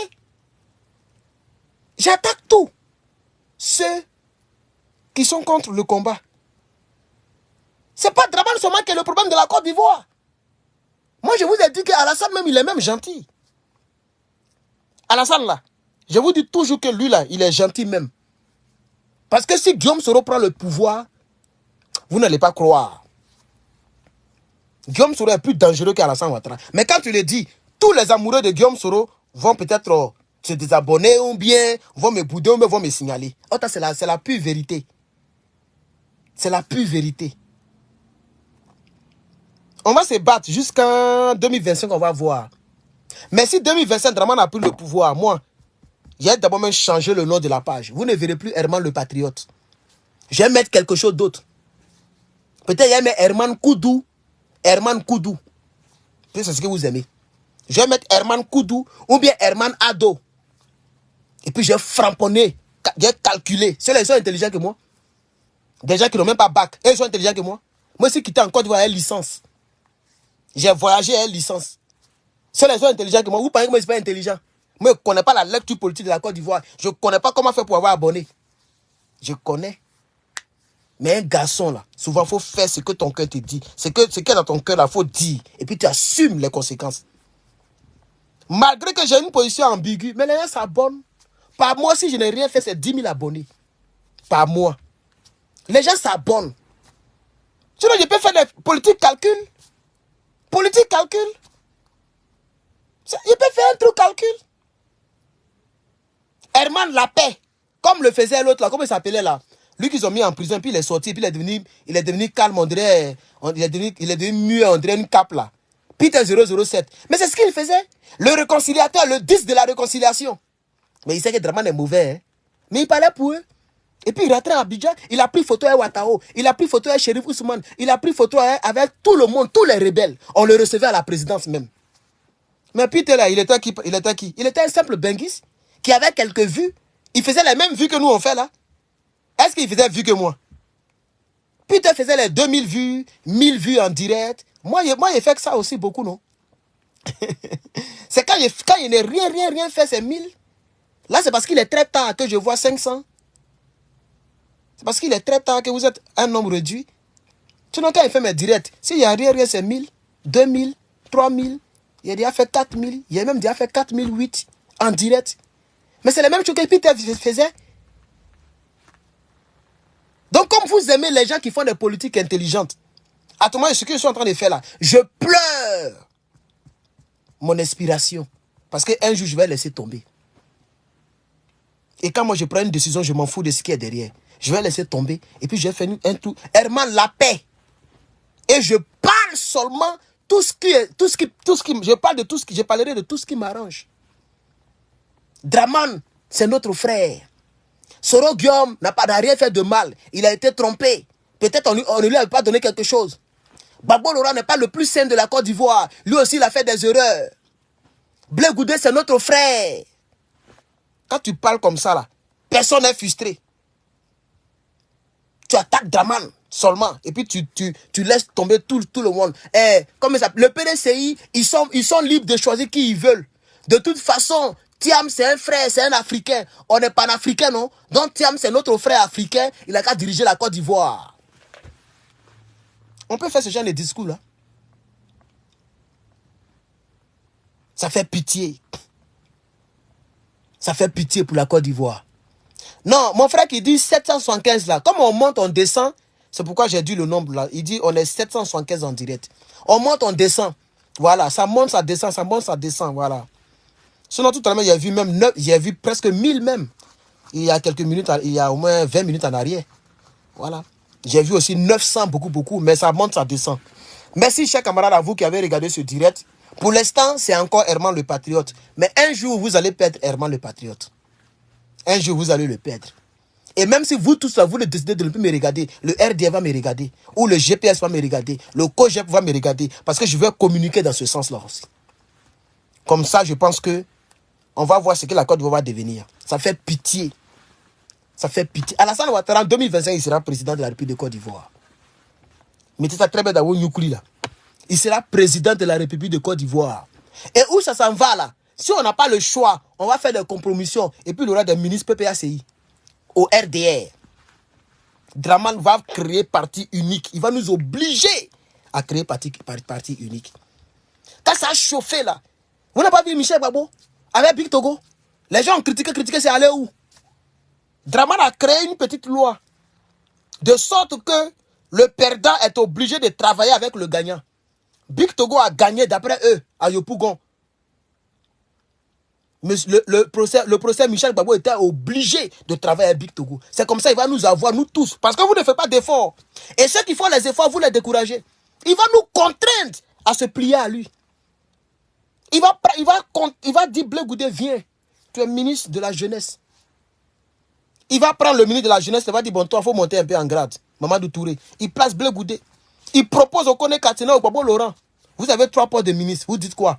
J'attaque tout. Ceux qui sont contre le combat. C'est pas Draman seulement qui est le problème de la Côte d'Ivoire. Moi, je vous ai dit qu'Alassane même, il est même gentil. Alassane là, je vous dis toujours que lui là, il est gentil même. Parce que si Guillaume Soro prend le pouvoir, vous n'allez pas croire. Guillaume Soro est plus dangereux qu'Alassane Ouattara. Mais quand tu le dis, tous les amoureux de Guillaume Soro vont peut-être se désabonner ou bien vont me bouder ou bien vont me signaler. Oh, c'est la pure vérité. C'est la pure vérité. On va se battre jusqu'en 2025, on va voir. Mais si 2025, Draman a pris le pouvoir, moi, j'ai d'abord même changé le nom de la page. Vous ne verrez plus Herman le Patriote. Je vais mettre quelque chose d'autre. Peut-être il y a Herman Koudou. Herman Koudou. C'est ce que vous aimez. Je vais mettre Herman Koudou ou bien Herman Ado. Et puis je vais framponner. Je vais calculer. Ceux-là, ils sont intelligents que moi. Des gens qui n'ont même pas bac. Ils sont intelligents que moi. Moi, si quitté en Côte d'Ivoire, j'ai licence. J'ai voyagé, j'ai licence. Ceux-là, ils sont intelligents que moi. Vous pensez que moi, je ne suis pas intelligent? Moi, je ne connais pas la lecture politique de la Côte d'Ivoire. Je ne connais pas comment faire pour avoir abonné. Je connais. Mais un garçon, là, souvent, il faut faire ce que ton cœur te dit. Ce qui est dans ton cœur, là, il faut dire. Et puis, tu assumes les conséquences. Malgré que j'ai une position ambiguë, mais les gens s'abonnent. Par mois, si je n'ai rien fait, c'est 10 000 abonnés. Par mois. Les gens s'abonnent. Sinon, je peux faire des politiques calcul. Politique calcul. Je peux faire un truc calcul. Herman Lapé, comme le faisait l'autre là, comment il s'appelait là? Lui qu'ils ont mis en prison, puis il est sorti, puis il est devenu calme, on dirait, il est devenu muet, on dirait une cape là. Peter 007. Mais c'est ce qu'il faisait. Le réconciliateur, le 10 de la réconciliation. Mais il sait que Draman est mauvais. Hein? Mais il parlait pour eux. Et puis il rentrait à Abidjan, il a pris photo avec Ouattao, il a pris photo avec Chérif Ousmane, il a pris photo avec tout le monde, tous les rebelles. On le recevait à la présidence même. Mais Peter là, il était qui? Il était un simple benguis qui avait quelques vues. Il faisait les mêmes vues que nous on fait là. Est-ce qu'il faisait vues que moi? Peter faisait les 2000 vues, 1000 vues en direct. Moi, j'ai fait que ça aussi beaucoup, non? C'est quand il n'ai rien fait, c'est 1000. Là, c'est parce qu'il est très tard que je vois 500. C'est parce qu'il est très tard que vous êtes un nombre réduit. Sinon, quand il fait mes directs, s'il n'y a rien, c'est 1000, 2000, 3000. Il a déjà fait 4000. Il a même déjà fait 4008 en direct. Mais c'est la même chose que Peter faisait. Donc, comme vous aimez les gens qui font des politiques intelligentes, à tout moment, ce que je suis en train de faire là, je pleure mon inspiration. Parce qu'un jour, je vais laisser tomber. Et quand moi, je prends une décision, je m'en fous de ce qui est derrière. Je vais laisser tomber. Et puis, je vais faire un tout. Herman Lapé. Et je parle seulement je parlerai de tout ce qui m'arrange. Draman, c'est notre frère. Soro Guillaume n'a rien fait de mal. Il a été trompé. Peut-être on ne lui a pas donné quelque chose. Gbagbo Laurent n'est pas le plus sain de la Côte d'Ivoire. Lui aussi, il a fait des erreurs. Blé Goudé, c'est notre frère. Quand tu parles comme ça, là, personne n'est frustré. Tu attaques Draman seulement. Et puis tu laisses tomber tout le monde. Comme ça, le PDCI, ils sont libres de choisir qui ils veulent. De toute façon, Thiam, c'est un frère, c'est un Africain. On n'est pas un Africain, non? Donc Thiam, c'est notre frère africain. Il a qu'à diriger la Côte d'Ivoire. On peut faire ce genre de discours, là. Ça fait pitié. Ça fait pitié pour la Côte d'Ivoire. Non, mon frère qui dit 775 là, comme on monte, on descend, c'est pourquoi j'ai dit le nombre là. Il dit on est 775 en direct. On monte, on descend. Voilà, ça monte, ça descend, ça monte, ça descend, voilà. Sinon, tout à l'heure, j'ai vu presque 1000 même. Il y a quelques minutes, il y a au moins 20 minutes en arrière. Voilà. J'ai vu aussi 900, beaucoup, mais ça monte, ça descend. Merci, chers camarades, à vous qui avez regardé ce direct. Pour l'instant, c'est encore Herman le Patriote. Mais un jour, vous allez perdre Herman le Patriote. Un jour, vous allez le perdre. Et même si vous tous là, vous décidez de ne plus me regarder, le RDA va me regarder, ou le GPS va me regarder, le COGEP va me regarder, parce que je vais communiquer dans ce sens-là aussi. Comme ça, je pense que on va voir ce que la Côte d'Ivoire va devenir. Ça fait pitié. Ça fait pitié. Alassane Ouattara, en 2025, il sera président de la République de Côte d'Ivoire. Mettez ça très bien dans vos Nyoukli là. Il sera président de la République de Côte d'Ivoire. Et où ça s'en va là? Si on n'a pas le choix, on va faire des compromissions. Et puis il y aura des ministres PPACI. Au RDR. Draman va créer parti unique. Il va nous obliger à créer parti unique. Quand ça a chauffé là, vous n'avez pas vu Michel Gbagbo avec Big Togo? Les gens ont critiqué, c'est allé où? Draman a créé une petite loi de sorte que le perdant est obligé de travailler avec le gagnant. Big Togo a gagné d'après eux à Yopougon. Mais le procès Michel Gbagbo était obligé de travailler avec Big Togo. C'est comme ça qu'il va nous avoir, nous tous. Parce que vous ne faites pas d'efforts. Et ceux qui font les efforts, vous les découragez. Il va nous contraindre à se plier à lui. Il va dire, Blé Goudé, viens. Tu es ministre de la jeunesse. Il va prendre le ministre de la jeunesse, il va dire, bon, toi, il faut monter un peu en grade. Mamadou Touré. Il place Blé Goudé. Il propose au Koné Katina, au Gbagbo Laurent. Vous avez 3 postes de ministre. Vous dites quoi?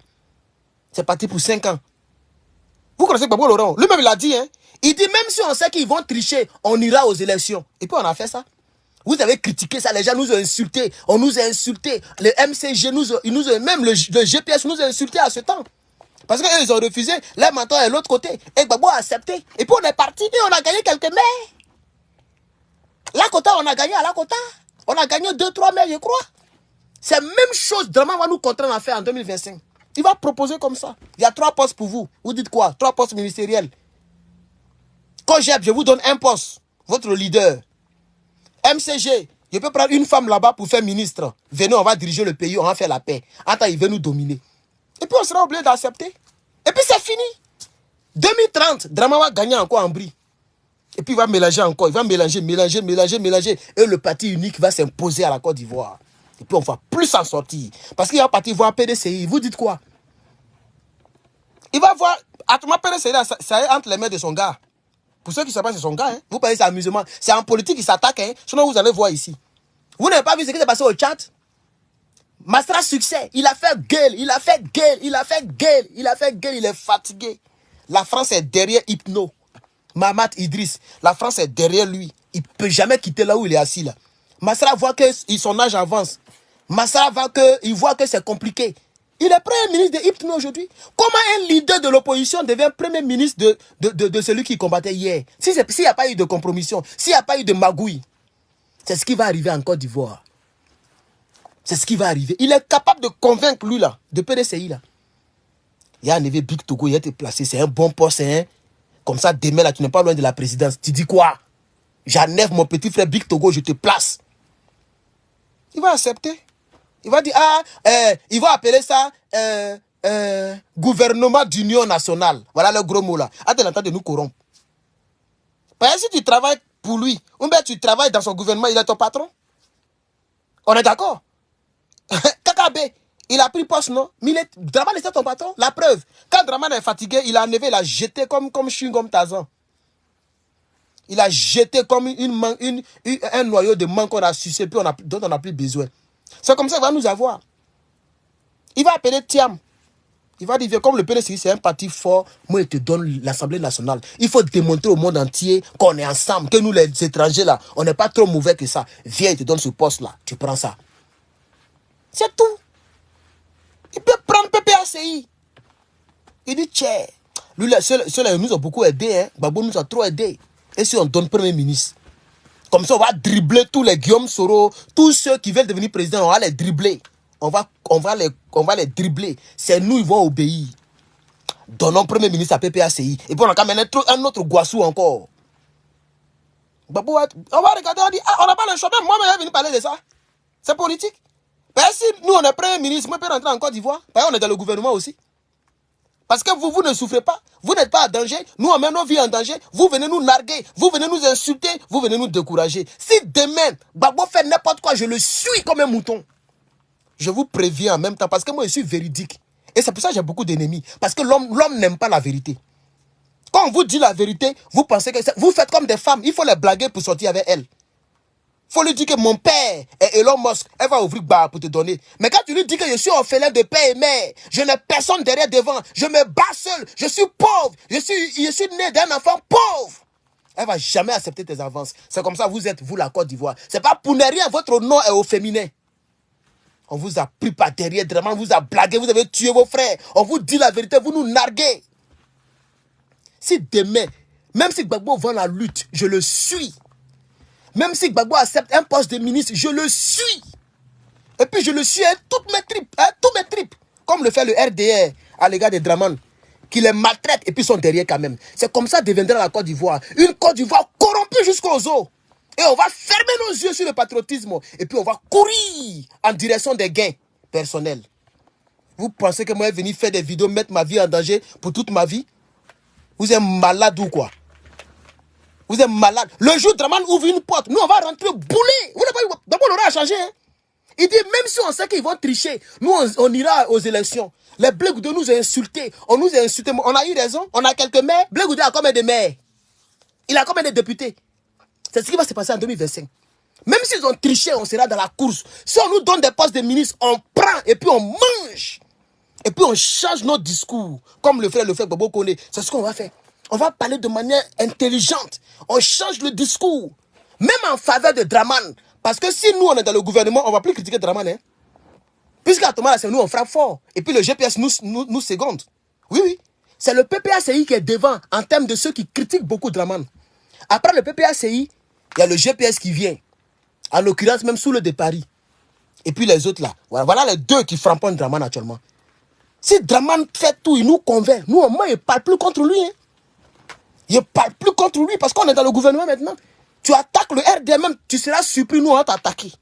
C'est parti pour 5 ans. Vous connaissez Gbagbo Laurent? Lui-même, il a dit, hein. Il dit, même si on sait qu'ils vont tricher, on ira aux élections. Et puis, on a fait ça. Vous avez critiqué ça, les gens nous ont insultés. On nous a insultés. Le MCG, même le GPS nous a insultés à ce temps. Parce qu'eux, ils ont refusé. Leur mentor est de l'autre côté. Et Gbagbo a accepté. Et puis, on est parti et on a gagné quelques maires. Lakota, on a gagné à Lakota. On a gagné 2-3 maires, je crois. C'est la même chose. Draman va nous contraindre à faire en 2025. Il va proposer comme ça. Il y a 3 postes pour vous. Vous dites quoi? 3 postes ministériels. COGEP, je vous donne un poste. Votre leader. MCG, je peux prendre une femme là-bas pour faire ministre. Venez, on va diriger le pays, on va faire la paix. Attends, il veut nous dominer. Et puis on sera obligé d'accepter. Et puis c'est fini. 2030, Draman va gagner encore en bris. Et puis il va mélanger encore. Il va mélanger. Et le parti unique va s'imposer à la Côte d'Ivoire. Et puis on ne va plus s'en sortir. Parce qu'il va partir voir PDCI. Vous dites quoi? Il va voir. Atoma PDCI, ça est entre les mains de son gars. Pour ceux qui ne savent pas, c'est son gars. Hein. Vous parlez, c'est amusement. C'est en politique qu'il s'attaque. Hein. Sinon, vous allez voir ici. Vous n'avez pas vu ce qui s'est passé au Tchad? Mastra succès. Il a fait gueule. Il est fatigué. La France est derrière Hypno. Mahamat Idriss. La France est derrière lui. Il ne peut jamais quitter là où il est assis là. Mastra voit que son âge avance. Mastra voit que c'est compliqué. Il est premier ministre de Hypno aujourd'hui. Comment un leader de l'opposition devient premier ministre de celui qui combattait hier? S'il n'y a pas eu de compromission, s'il n'y a pas eu de magouille, c'est ce qui va arriver en Côte d'Ivoire. C'est ce qui va arriver. Il est capable de convaincre lui là, de PDCI là. Il y a un neveu Big Togo, il a été placé, c'est un bon poste. Hein? Comme ça, demain là, tu n'es pas loin de la présidence. Tu dis quoi? J'enlève mon petit frère Big Togo, je te place. Il va accepter. Il va dire, il va appeler ça gouvernement d'union nationale. Voilà le gros mot là. Attends, il est en train de nous corrompre. Parce que si tu travailles pour lui, ou bien tu travailles dans son gouvernement, il est ton patron. On est d'accord? Kakabe, il a pris poste, non? Mais Draman était ton patron. La preuve, quand Draman est fatigué, il a enlevé, il a jeté comme chewing-gum Tarzan. Il a jeté comme un noyau de mangue qu'on a sucé, puis dont on n'a plus besoin. C'est comme ça qu'il va nous avoir. Il va appeler Thiam. Il va dire, comme le PDCI, c'est un parti fort, moi, je te donne l'Assemblée nationale. Il faut démontrer au monde entier qu'on est ensemble, que nous, les étrangers, là, on n'est pas trop mauvais que ça. Viens, il te donne ce poste-là. Tu prends ça. C'est tout. Il peut prendre PPACI. Il dit, tiens, lui, ceux-là, nous ont beaucoup aidé. Hein. Gbagbo nous a trop aidé. Et si on donne Premier ministre, comme ça, on va dribbler tous les Guillaume Soro, tous ceux qui veulent devenir président, on va les dribbler. On va les dribbler. C'est nous, ils vont obéir. Donnons premier ministre à PPACI. Et puis on a quand même un autre Guassou encore. Babou, on va regarder, on dit, ah, on n'a pas le choix. Même moi-même, je vais venir parler de ça. C'est politique. Mais si nous, on est premier ministre, moi, je peux rentrer en Côte d'Ivoire. Parce qu'on est dans le gouvernement aussi. Parce que vous ne souffrez pas. Vous n'êtes pas en danger. Nous, on met nos vies en danger. Vous venez nous narguer. Vous venez nous insulter. Vous venez nous décourager. Si demain, Gbagbo fait n'importe quoi, je le suis comme un mouton. Je vous préviens en même temps. Parce que moi, je suis véridique. Et c'est pour ça que j'ai beaucoup d'ennemis. Parce que l'homme n'aime pas la vérité. Quand on vous dit la vérité, vous pensez que vous faites comme des femmes. Il faut les blaguer pour sortir avec elles. Il faut lui dire que mon père est Elon Musk. Elle va ouvrir bar pour te donner. Mais quand tu lui dis que je suis orphelin de père et mère, je n'ai personne derrière devant, je me bats seul, je suis pauvre, je suis né d'un enfant pauvre. Elle va jamais accepter tes avances. C'est comme ça que vous êtes, vous, la Côte d'Ivoire. C'est pas pour ne rien, votre nom est au féminin. On vous a pris par derrière, vraiment, on vous a blagué, vous avez tué vos frères. On vous dit la vérité, vous nous narguez. Si demain, même si Gbagbo vend la lutte, je le suis. Même si Gbagbo accepte un poste de ministre, je le suis. Et puis je le suis à toutes mes tripes. Comme le fait le RDR à l'égard des Draman, qui les maltraite et puis sont derrière quand même. C'est comme ça deviendra la Côte d'Ivoire. Une Côte d'Ivoire corrompue jusqu'aux os. Et on va fermer nos yeux sur le patriotisme. Et puis on va courir en direction des gains personnels. Vous pensez que moi je vais venir faire des vidéos, mettre ma vie en danger pour toute ma vie? Vous êtes malade ou quoi? Vous êtes malade. Le jour où Draman ouvre une porte, nous on va rentrer bouler. Vous n'avez pas eu. D'abord, on aura changé. Hein? Il dit, même si on sait qu'ils vont tricher, nous on ira aux élections. Les Blé Goudé nous ont insultés. On nous a insultés. On a eu raison. On a quelques maires. Blé Goudé a combien de maires? Il a combien de députés? C'est ce qui va se passer en 2025. Même s'ils ont triché, on sera dans la course. Si on nous donne des postes de ministre, on prend et puis on mange. Et puis on change notre discours. Comme le fait Bobo Koné. C'est ce qu'on va faire. On va parler de manière intelligente. On change le discours. Même en faveur de Draman. Parce que si nous, on est dans le gouvernement, on ne va plus critiquer Draman. Hein? Puisqu'à ce moment-là, c'est nous, on frappe fort. Et puis le GPS nous seconde. Oui, oui. C'est le PPACI qui est devant en termes de ceux qui critiquent beaucoup Draman. Après le PPACI, il y a le GPS qui vient. En l'occurrence, même sous le de Paris. Et puis les autres là. Voilà les deux qui frappent Draman actuellement. Si Draman fait tout, il nous convainc. Nous, au moins, il ne parle plus contre lui. Hein? Il ne parle plus contre lui parce qu'on est dans le gouvernement maintenant. Tu attaques le RD même, tu seras surpris, nous, on va t'attaquer.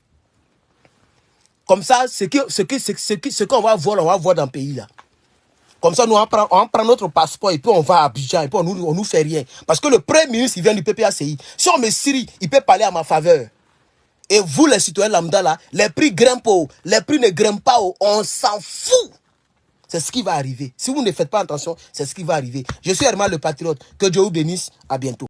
Comme ça, ce qu'on va voir dans le pays là. Comme ça, nous, on prend notre passeport et puis on va à Abidjan et puis on nous fait rien. Parce que le premier ministre, il vient du PPACI. Si on me Syrie, il peut parler à ma faveur. Et vous, les citoyens lambda là, les prix grimpent, les prix ne grimpent pas, on s'en fout. C'est ce qui va arriver. Si vous ne faites pas attention, c'est ce qui va arriver. Je suis Herman le Patriote. Que Dieu vous bénisse. À bientôt.